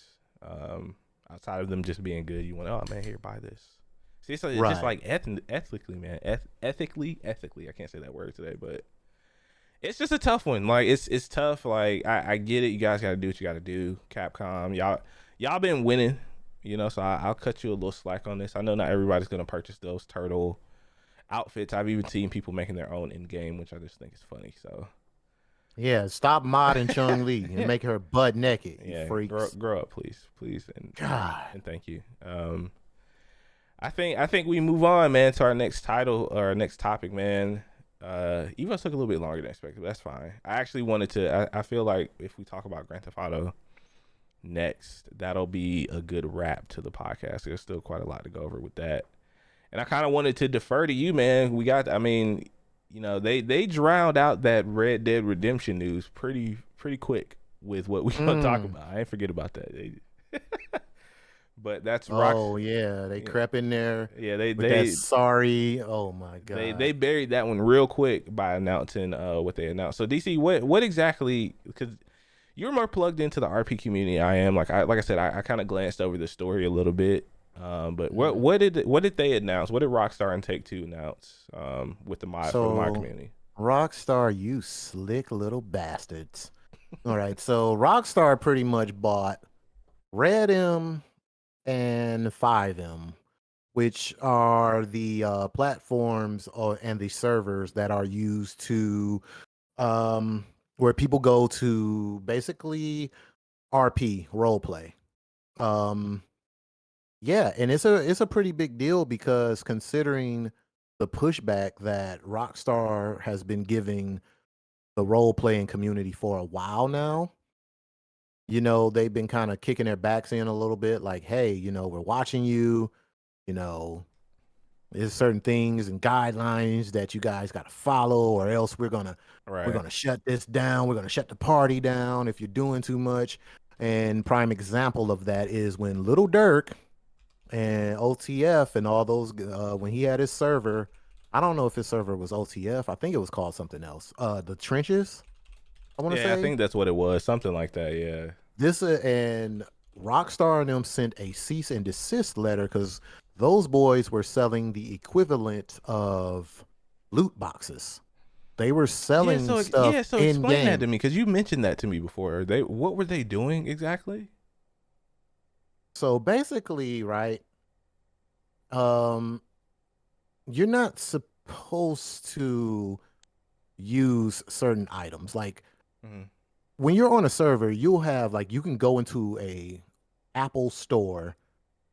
Outside of them just being good, you want, oh man, here, buy this. See, it's just right. like ethically, man. Ethically. I can't say that word today, but it's just a tough one. Like, it's tough. Like, I get it. You guys got to do what you got to do. Capcom, y'all been winning. So I'll cut you a little slack on this. I know not everybody's gonna purchase those turtle outfits. I've even seen people making their own in game, which I just think is funny. So Yeah, stop modding Chung Li and make her butt naked, you yeah, freaks. grow up, please, God. and thank you. I think we move on, man, to our next title or our next topic, man. Evo took a little bit longer than expected, but that's fine. I actually wanted to. I feel like if we talk about Grand Theft Auto next, that'll be a good wrap to the podcast. There's still quite a lot to go over with that, and I kind of wanted to defer to you, man. I mean, they drowned out that Red Dead Redemption news pretty quick with what we gonna talk Mm. about. I ain't forget about that. But that's Rock. Oh yeah, they Yeah, crept in there yeah, with that sorry. Oh my they God. buried that one real quick by announcing what they announced. So DC, what exactly? Because you're more plugged into the RP community I am. Like I said, I kind of glanced over the story a little bit. But what Mhm. what did they announce? What did Rockstar and Take Two announce with the mod for the mod So, community? Rockstar, you slick little bastards. All right, so Rockstar pretty much bought Red M and 5M, which are the platforms and the servers that are used to um, where people go to basically RP role play. Um, yeah, and it's a pretty big deal because considering the pushback that Rockstar has been giving the role playing community for a while now, they've been kind of kicking their backs in a little bit, like, hey, we're watching you, you know, there's certain things and guidelines that you guys got to follow, or else we're Right. gonna shut this down. We're gonna shut the party down if you're doing too much. And prime example of that is when Little Dirk and OTF and all those when he had his server. I don't know if his server was OTF. I think it was called something else. The trenches, I want to Yeah, I say. think that's what it was. Something like that. Yeah. This and Rockstar and them sent a cease and desist letter because those boys were selling the equivalent of loot boxes. They were selling stuff So in explain that to game. me because you mentioned that to me before. They what were they doing exactly? So basically, right, um, you're not supposed to use certain items. Like Hmm. when you're on a server, you'll have like you can go into a Apple store,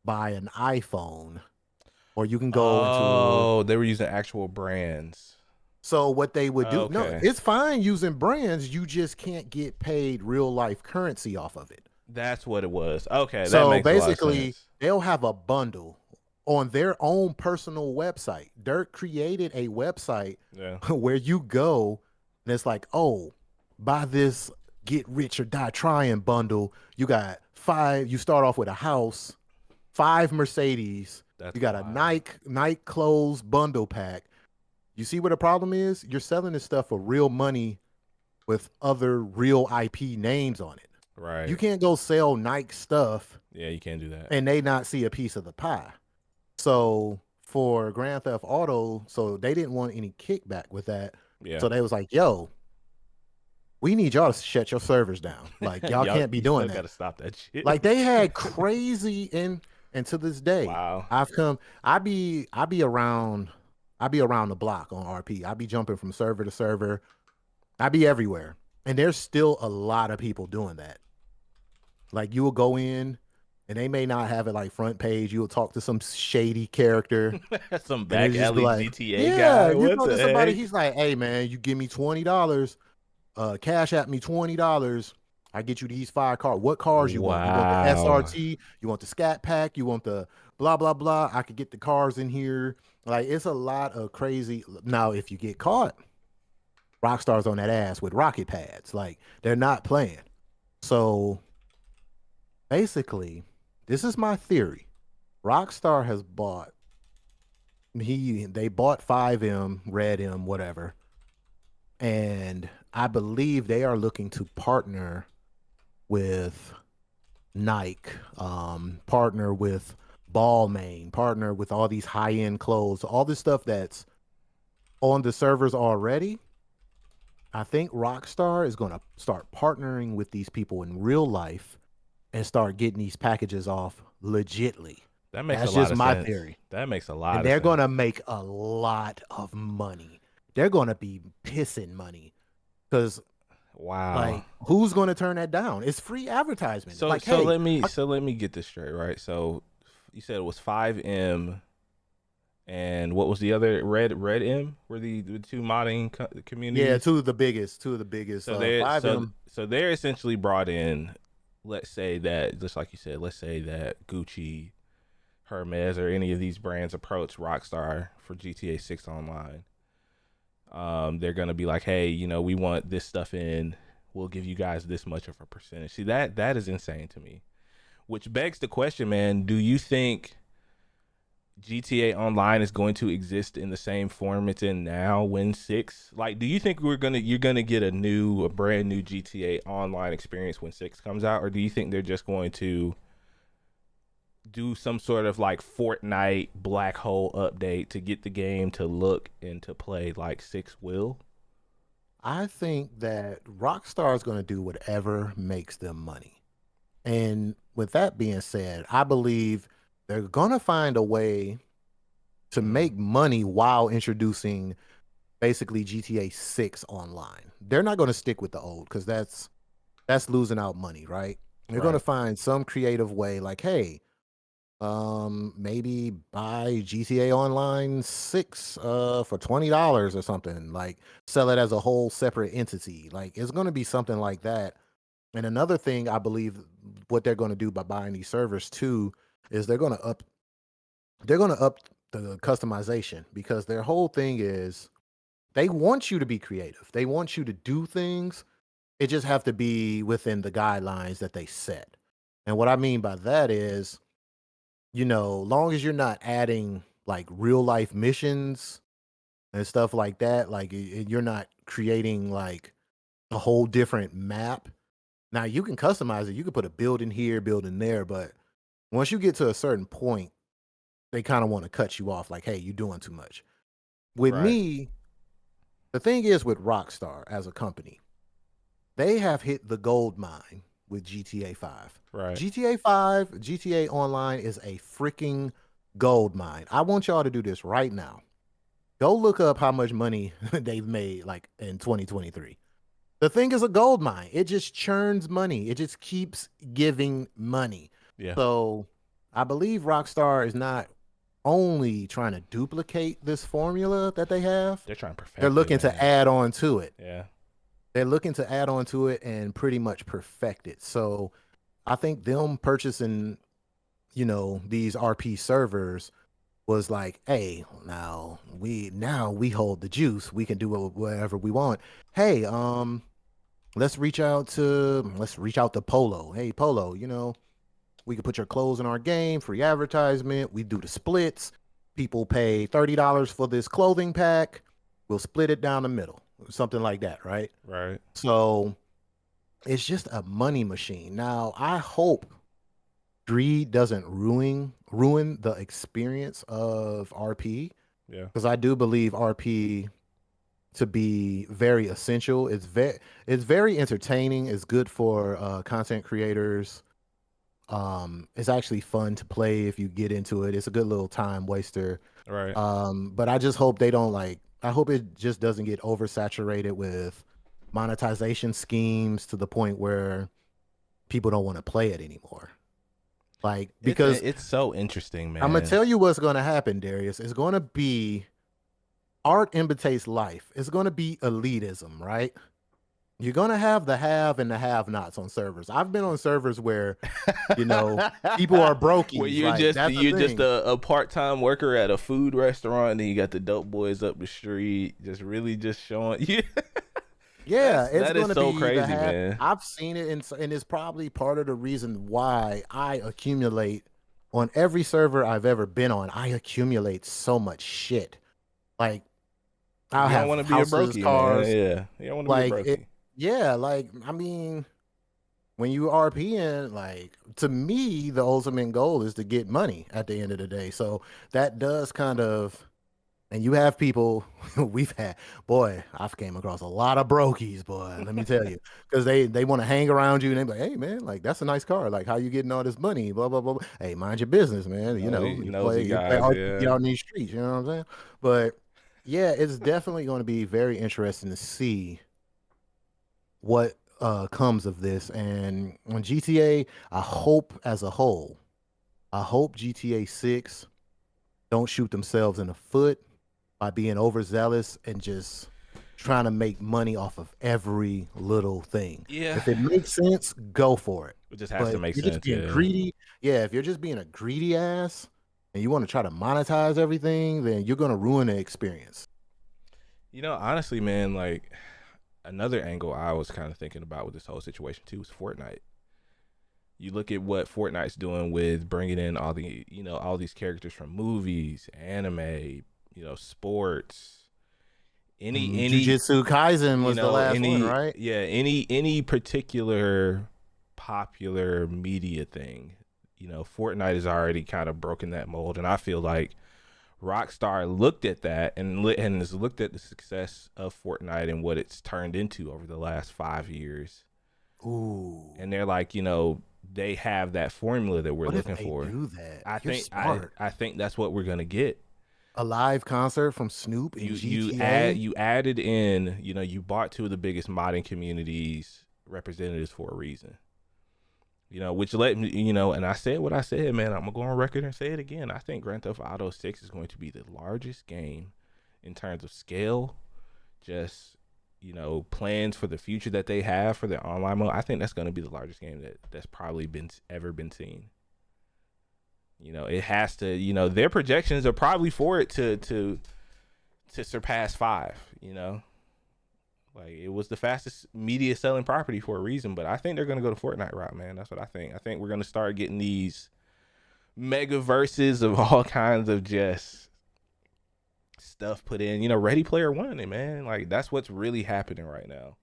buy an iPhone, or you can go into. Oh, they were using actual brands. So what they would do, no, Okay, it's fine using brands, you just can't get paid real life currency off of it. that's what it was. Okay, that So makes a lot of basically, sense. they'll have a bundle on their own personal website. Dirk created a website Yeah. where you go and it's like, oh, buy this get rich or die trying bundle. You got five, you start off with a house, five Mercedes, you That's got a wild. Nike clothes bundle pack. You see what the problem is? You're selling this stuff for real money with other real IP names on it. You Right. can't go sell Nike stuff Yeah, you can't do that. and they not see a piece of the pie. So for Grand Theft Auto, so they didn't want any kickback with that. Yeah. So they was like, yo, we need y'all to shut your servers down. Like y'all Y'all can't be doing y'all that. gotta stop that shit. Like they had crazy and to this day, Wow. I've come I be around the block on RP. I be jumping from server to server. I be everywhere. And there's still a lot of people doing that. Like you will go in and they may not have it like front page. You'll talk to some shady character Some and back it's just be alley like, GTA yeah, guy. you What talk the to somebody, heck? he's like, hey man, you give me $20, cash at me $20. I get you these five cars. What cars you want? You want the Wow. SRT? You want the Scat Pack? You want the blah blah blah? I could get the cars in here. Like it's a lot of crazy. Now, if you get caught, Rockstar's on that ass with rocket pads. Like they're not playing. So basically, this is my theory. Rockstar has bought they bought 5M, Red M, whatever, and I believe they are looking to partner with Nike, partner with Balmain, partner with all these high end clothes, all this stuff that's on the servers already. I think Rockstar is going to start partnering with these people in real life and start getting these packages off legitly. That makes a That's lot just of my sense. theory. That makes a And lot of they're going sense. to make a lot of money. They're going to be pissing money because, Wow. like, who's going to turn that down? It's free advertisement. So Like, hey, so let me get this straight, right? So you said it was 5M and what was the other Red M were the two modding yeah, communities. two of the biggest, So they 5M. so they're essentially brought in. Let's say that just like you said, let's say that Gucci, Hermes, or any of these brands approach Rockstar for GTA 6 Online. They're gonna be like, hey, we want this stuff in. We'll give you guys this much of a percentage. See that is insane to me. Which begs the question, man. Do you think GTA Online is going to exist in the same form it's in now when 6? Like, do you think you're gonna get a brand new GTA Online experience when 6 comes out, or do you think they're just going to do some sort of like Fortnite black hole update to get the game to look and to play like six will. I think that Rockstar is going to do whatever makes them money. And with that being said, I believe they're going to find a way to Mm, make money while introducing basically GTA 6 online. They're not going to stick with the old because that's losing out money, right? They're going to right, find some creative way like, hey, maybe buy GTA Online 6 for $20 or something. Like sell it as a whole separate entity. Like it's going to be something like that. And another thing I believe what they're going to do by buying these servers too is they're going to up the customization because their whole thing is they want you to be creative. They want you to do things. It just have to be within the guidelines that they set. And what I mean by that is, long as you're not adding like real life missions and stuff like that, like you're not creating like a whole different map. Now you can customize it. You can put a building here, building there, but once you get to a certain point, they kind of want to cut you off like, hey, you're doing too much. With right, me, the thing is with Rockstar as a company, they have hit the gold mine with GTA 5. right. GTA 5, GTA Online is a freaking gold mine. I want y'all to do this right now. Go look up how much money they've made like in 2023. The thing is a gold mine. It just churns money. It just keeps giving money. Yeah, So I believe Rockstar is not only trying to duplicate this formula that they have, they're trying to they're perfect it, looking to man. add on to it. Yeah, They're looking to add on to it and pretty much perfect it. So I think them purchasing, these RP servers was like, hey, now we hold the juice. We can do whatever we want. Hey, let's reach out to Polo. Hey, Polo, we can put your clothes in our game, free advertisement. We do the splits. People pay $30 for this clothing pack. We'll split it down the middle, something like that, right? right. So it's just a money machine. Now, I hope greed doesn't ruin the experience of RP Yeah, because I do believe RP to be very essential. It's very entertaining. It's good for content creators. It's actually fun to play if you get into it. It's a good little time waster. right. But I just hope they don't like. I hope it just doesn't get oversaturated with monetization schemes to the point where people don't want to play it anymore. Like because It's so interesting, I'm gonna man. tell you what's gonna happen, Darius. It's gonna be art imitates life. It's gonna be elitism, right? You're gonna have the have and the have-nots on servers. I've been on servers where you know people are Where brokies. you're Like just that's the you're just thing. a part-time worker at a food restaurant, and then you got the dope boys up the street, just really just showing. Yeah, Yeah, it's that is gonna so be the crazy, have. man. I've seen it, and it's probably part of the reason why I accumulate on every server I've ever been on. I accumulate so much shit. Like I'll You don't have want to be a houses, brokey, man. cars. Yeah, you don't want to be a Like it. brokey. Yeah, like I mean, when you RPing, like to me, the ultimate goal is to get money at the end of the day. So that does kind of, and you have people we've had, boy, I've came across a lot of brokies, boy, let me tell you, because they want to hang around you and they be like, hey man, like that's a nice car, like how you getting all this money, blah blah blah. Blah. Hey, mind your business, man. You play Nosy you play guys, RP yeah. out in these streets, you know what I'm saying? But yeah, it's definitely going to be very interesting to see what comes of this. And on GTA, I hope as a whole, I hope GTA 6 don't shoot themselves in the foot by being overzealous and just trying to make money off of every little thing. Yeah, If it makes sense, go for it. it just has But to if make you're just sense, being yeah. greedy, yeah, if you're just being a greedy ass and you want to try to monetize everything, then you're going to ruin the experience. Honestly, man, like another angle I was kind of thinking about with this whole situation too was Fortnite. You look at what Fortnite's doing with bringing in all these characters from movies, anime, sports, any Jujutsu Kaisen was the last one, any right? yeah any particular popular media thing. Fortnite has already kind of broken that mold, and I feel like Rockstar looked at that and has looked at the success of Fortnite and what it's turned into over the last 5 years, Ooh. and they're like, they have that formula that we're What if looking they for. do that? I You're think I smart. I think that's what we're gonna get. A live concert from Snoop in GTA? You added in, you bought two of the biggest modding communities representatives for a reason. Which let me, and I said what I said, man. I'm gonna go on record and say it again. I think Grand Theft Auto 6 is going to be the largest game in terms of scale, just plans for the future that they have for their online mode. I think that's going to be the largest game that's probably been ever been seen. It has to. Their projections are probably for it to surpass 5. Like, it was the fastest media selling property for a reason, but I think they're gonna go to Fortnite route, man. That's what I think. I think we're gonna start getting these mega verses of all kinds of just stuff put in. Ready Player One, and man, like, that's what's really happening right now.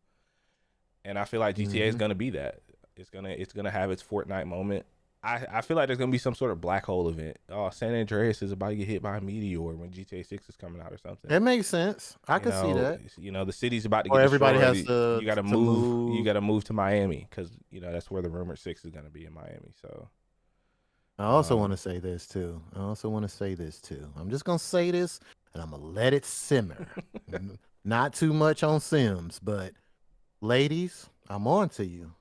And I feel like GTA is Hmm. gonna be that. It's gonna have its Fortnite moment. I feel like there's gonna be some sort of black hole event. Oh, San Andreas is about to get hit by a meteor when GTA 6 is coming out or something. It makes sense. I could see that. The city's about to Or get everybody has destroyed. You got to to move. You move. got to move to Miami because that's where the rumored 6 is going to be, in Miami. So, I also want um, to say this too. I'm just gonna say this, and I'm gonna let it simmer. Not too much on Sims, but ladies, I'm on to you.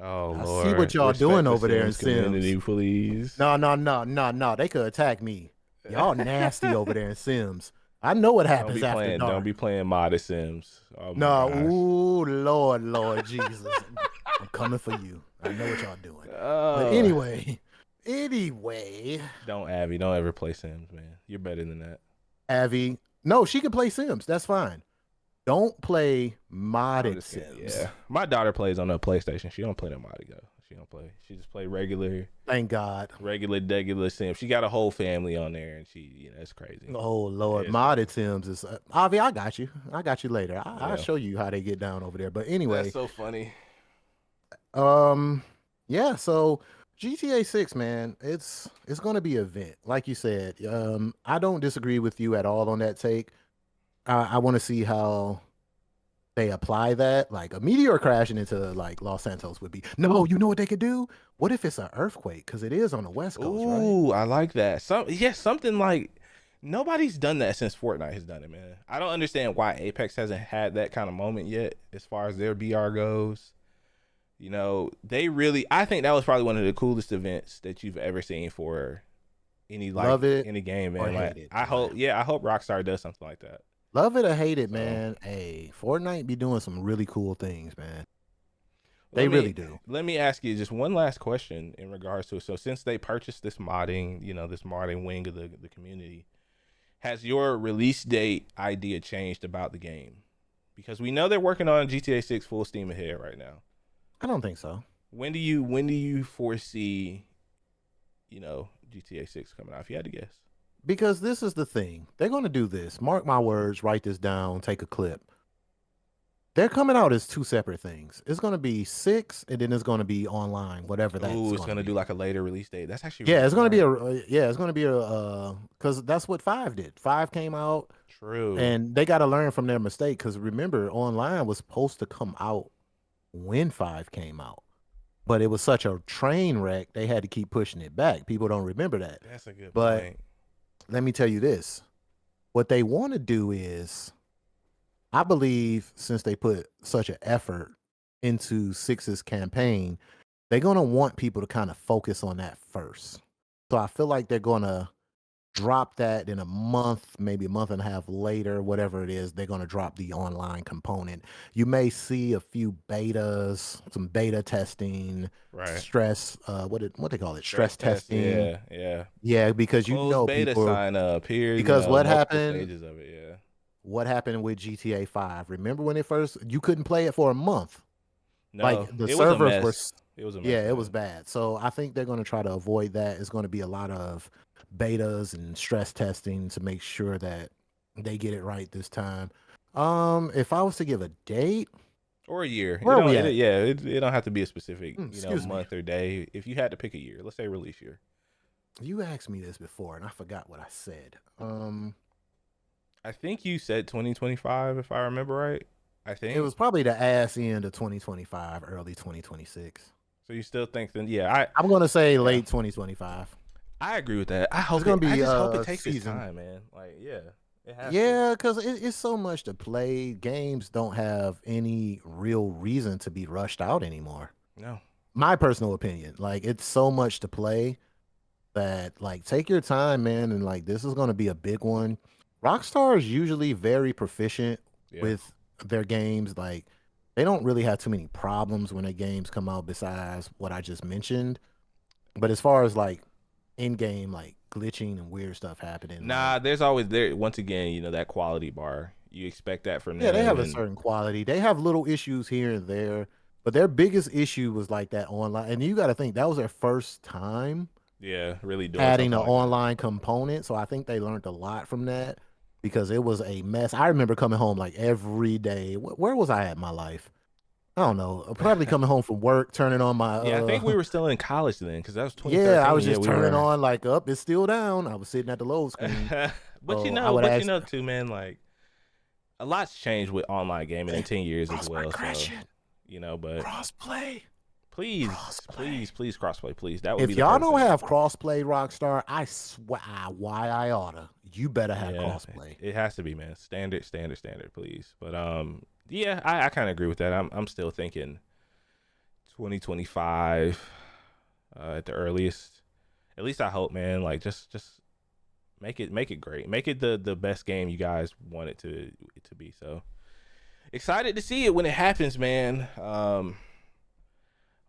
oh I see what Lord, y'all doing respect the over there in Sims Sims. community, please. No, no, no, no, no. They could attack me. Y'all nasty over there in Sims. I know what happens after Don't dark. be playing modest Sims. Oh my No, gosh. ooh, Lord, Lord Jesus. I'm coming for you. I know what y'all doing. But Oh, anyway, don't ever play Sims, man. You're better than that. Abby, no, she can play Sims. That's fine. Don't play I'm modded just kidding. Sims. Yeah, my daughter plays on the PlayStation. She don't play no Mario. She don't play. She just play Thank God. regular sim. She got a whole family on there, and it's crazy. Oh Lord, It's modded crazy. Sims is Avi. I got you. I got you later. I'll Yeah, show you how they get down over there. But that's anyway, so funny. um, yeah. So GTA 6, man, it's gonna be an event, like you said. I don't disagree with you at all on that take. I want to see how they apply that. Like a meteor crashing into like Los Santos would be. No, you know what they could do? What if it's an earthquake? Because it is on the West Coast, right? Ooh, I like that. Something like nobody's done that since Fortnite has done it, man. I don't understand why Apex hasn't had that kind of moment yet, as far as their BR goes. They really. I think that was probably one of the coolest events that you've ever seen for Love it any game, or man. Like, hate it. I hope Rockstar does something like that. Love it or hate it, So man. Hey, Fortnite be doing some really cool things, man. They let really me do. let me ask you just one last question in regards to it. So since they purchased this modding wing of the community, has your release date idea changed about the game? Because we know they're working on GTA 6 full steam ahead right now. I don't think so. When do you foresee, GTA 6 coming out? If you had to guess. Because this is the thing. They're going to do this. Mark my words, write this down, take a clip. They're coming out as two separate things. It's going to be 6 and then it's going to be online, whatever that's Ooh, it's going to gonna do be. like a later release date. That's actually Yeah, really it's going to be smart. it's going to be a cuz that's what 5 did. 5 came out True. and they got to learn from their mistake cuz remember online was supposed to come out when 5 came out. But it was such a train wreck, they had to keep pushing it back. People don't remember that. That's a good But point. let me tell you this. What they want to do is, I believe, since they put such an effort into Six's campaign, they're going to want people to kind of focus on that first. So I feel like they're going to drop that in a month, maybe a month and a half later, whatever it is, they're going to drop the online component. You may see a few betas, some beta testing, Right. stress, what they call it, stress Stress test. testing. Yeah. Yeah. Yeah, because Closed beta people, sign up. Here, because multiple stages of it. Yeah. what happened with GTA 5? Remember when it first you couldn't play it for a month? Like No, the it was a servers were mess. It was a mess, yeah, it was man. bad. So I think they're going to try to avoid that. It's going to be a lot of betas and stress testing to make sure that they get it right this time. If I was to give a date, Or a year. Where are we at? It don't have to be a specific, Excuse me. month or day. If you had to pick a year, let's say release year. You asked me this before, and I forgot what I said. I think you said 2025, if I remember right. I It think. was probably the ass end of 2025, early 2026. So you still think then? Yeah, I'm gonna say yeah, late 2025. I agree with that. It's gonna I be just hope it takes its season. time, man. Like, yeah, it has to. Yeah, because it's so much to play. Games don't have any real reason to be rushed out anymore. No. My personal opinion. Like it's so much to play that like take your time, man, and like this is gonna be a big one. Rockstar is usually very proficient Yeah. with their games. Like they don't really have too many problems when their games come out besides what I just mentioned. But as far as like in game like glitching and weird stuff happening, like Nah, there's always there once again, that quality bar. You expect that from yeah, they them, have a and certain quality. They have little issues here and there, but their biggest issue was like that online. And you got to think that was their first time yeah, really doing adding something an like that. online component. So I think they learned a lot from that because it was a mess. I remember coming home like every day. Where was I at in my life? I don't know. Probably coming home from work, turning on my Yeah, I think we were still in college then, because that was yeah, I was 2013. Yeah, just we turning were. on like up, it's still down. I was sitting at the load screen. but So I would but you ask know too, man. Like a lot's changed with online gaming in hey, 10 years as cross well. So progression, but crossplay, please, crossplay. please crossplay, please. That would be If the y'all first don't thing. have crossplay, Rockstar, I swear, why I oughta. You better have Yeah, crossplay. it has to be, man. Standard, please. But yeah, I kind of agree with that. I'm still thinking 2025 at the earliest. At least I hope, man. Like just make it great. Make it the best game you guys want it to be. So excited to see it when it happens, man.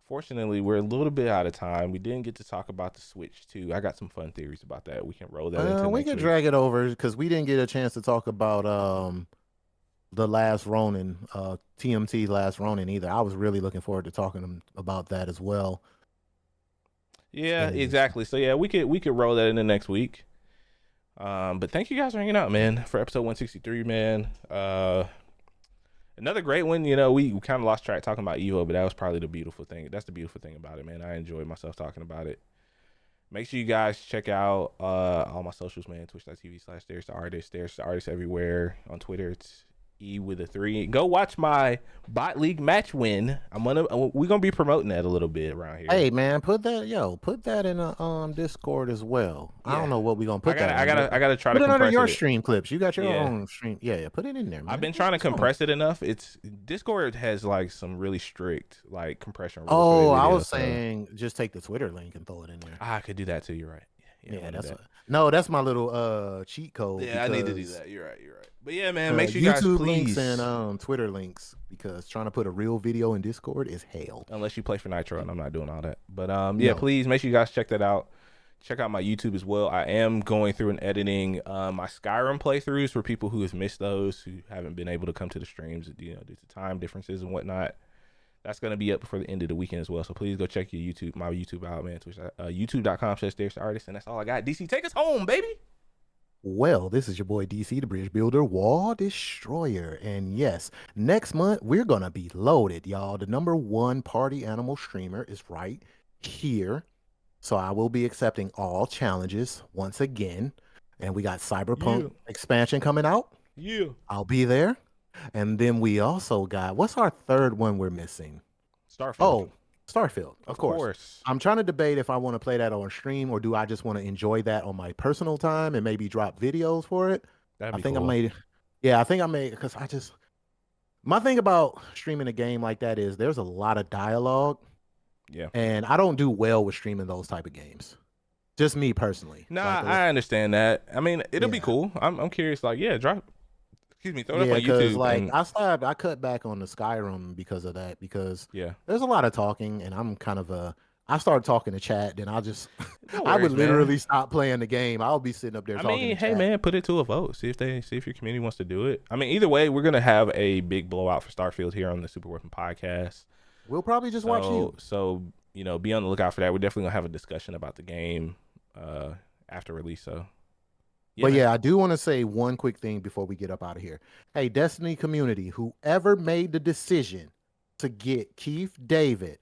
Fortunately, we're a little bit out of time. We didn't get to talk about the Switch too. I got some fun theories about that. We can roll that into We next could week. drag it over because we didn't get a chance to talk about the Last Ronin, TMT Last Ronin either. I was really looking forward to talking about that as well. Yeah, And exactly. So yeah, we could roll that into next week. But thank you guys for hanging out, man, for episode 163, man. Another great one. We kind of lost track talking about Evo, but that was probably the beautiful thing. That's the beautiful thing about it, man. I enjoyed myself talking about it. Make sure you guys check out all my socials, man. Twitch.tv/There's the Artist. There's the Artist everywhere. On Twitter, it's E with a 3. Go watch my bot league match win. We're gonna be promoting that a little bit around here. hey, man, put that in a Discord as well. I don't Yeah, know what we're gonna I put that gotta I under. gotta I gotta try to Put it under compress your it. stream clips. You got your Yeah, own stream. Yeah, yeah, put it in there, I've man. been trying to What's going on? compress it enough. It's Discord has like some really strict like compression rules for their Oh, I videos, was so saying just take the Twitter link and throw it in there. I could do that too. You're right. Yeah, I Yeah, want to do that's that. what. No, that's my little cheat code Yeah, I need to do because that. You're right. You're right. But yeah, man, make sure you guys YouTube links and please, Twitter links because trying to put a real video in Discord is hell. unless you play for Nitro, and I'm not doing all that. But yeah, No. please make sure you guys check that out. Check out my YouTube as well. I am going through and editing my Skyrim playthroughs for people who have missed those, who haven't been able to come to the streams, due to time differences and whatnot. That's gonna be up before the end of the weekend as well. So please go check my YouTube out, man. Twitch, youtube.com/There's the Artist, and that's all I got. DC, take us home, baby. Well, this is your boy DC, the Bridge Builder, Wall Destroyer. And yes, next month we're going to be loaded, y'all. The #1 party animal streamer is right here. So I will be accepting all challenges once again. And we got Cyberpunk Yeah, expansion coming out. yeah. I'll be there. And then we also got, what's our third one we're missing? Starfield, Oh, Starfield, of of course. course. I'm trying to debate if I want to play that on stream or do I just want to enjoy that on my personal time and maybe drop videos for it. That'd I be think I cool. made, yeah, I think I made because my thing about streaming a game like that is there's a lot of dialogue, Yeah. and I don't do well with streaming those type of games. Just me personally. Nah, Like, I understand that. I mean, it'll be yeah, cool. I'm curious. Like, yeah, drop. Excuse me, throw it up yeah, on because YouTube like and I cut back on the Skyrim because of that because yeah. there's a lot of talking, and I'm kind of I start talking to chat, then I just No I would worries, man. literally stop playing the game. I'll be sitting up there I talking mean, to hey chat. man, put it to a vote. See if your community wants to do it. I mean, either way, we're gonna have a big blowout for Starfield here on the Super Weapon Podcast. We'll probably just watch So you. be on the lookout for that. We're definitely gonna have a discussion about the game after release. So yeah, But man. yeah, I do want to say one quick thing before we get up out of here. Hey, Destiny community, whoever made the decision to get Keith David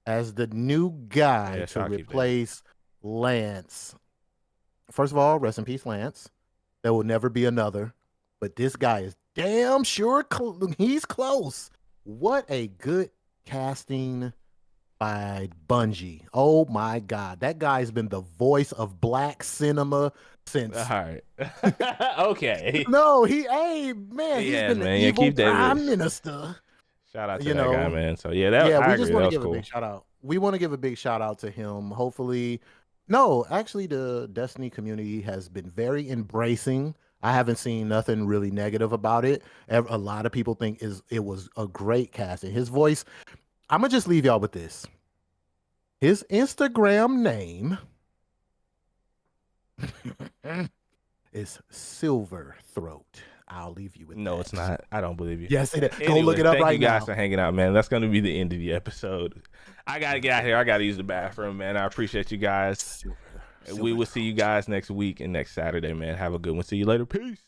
as the new guy Yeah, to shout out Keith David. replace Lance. First of all, rest in peace, Lance. There will never be another. But this guy is damn sure he's close. What a good casting by Bungie. Oh my God. That guy's been the voice of black cinema All since. right. Okay. No, hey, man, He he's has, been the man. Yeah, evil Keith David. prime minister. Shout out to You that guy, know, man. So yeah, that yeah, I we just agree. want That to was give a big cool. shout out. We want to give a big shout out to him. Hopefully, no, actually, the Destiny community has been very embracing. I haven't seen nothing really negative about it. A lot of people think it was a great casting. His voice. I'm gonna just leave y'all with this. His Instagram name is Silver Throat. I'll leave you with No, it's that. not. I don't believe you. Yes, it is. Go look Anyway, it up thank you right guys now. for hanging out, man. That's gonna be the end of the episode. I gotta get out here. I gotta use the bathroom, man. I appreciate you guys. Silver, We Silver will see you Throat. guys next week and next Saturday, man. Have a good one. See you later. Peace.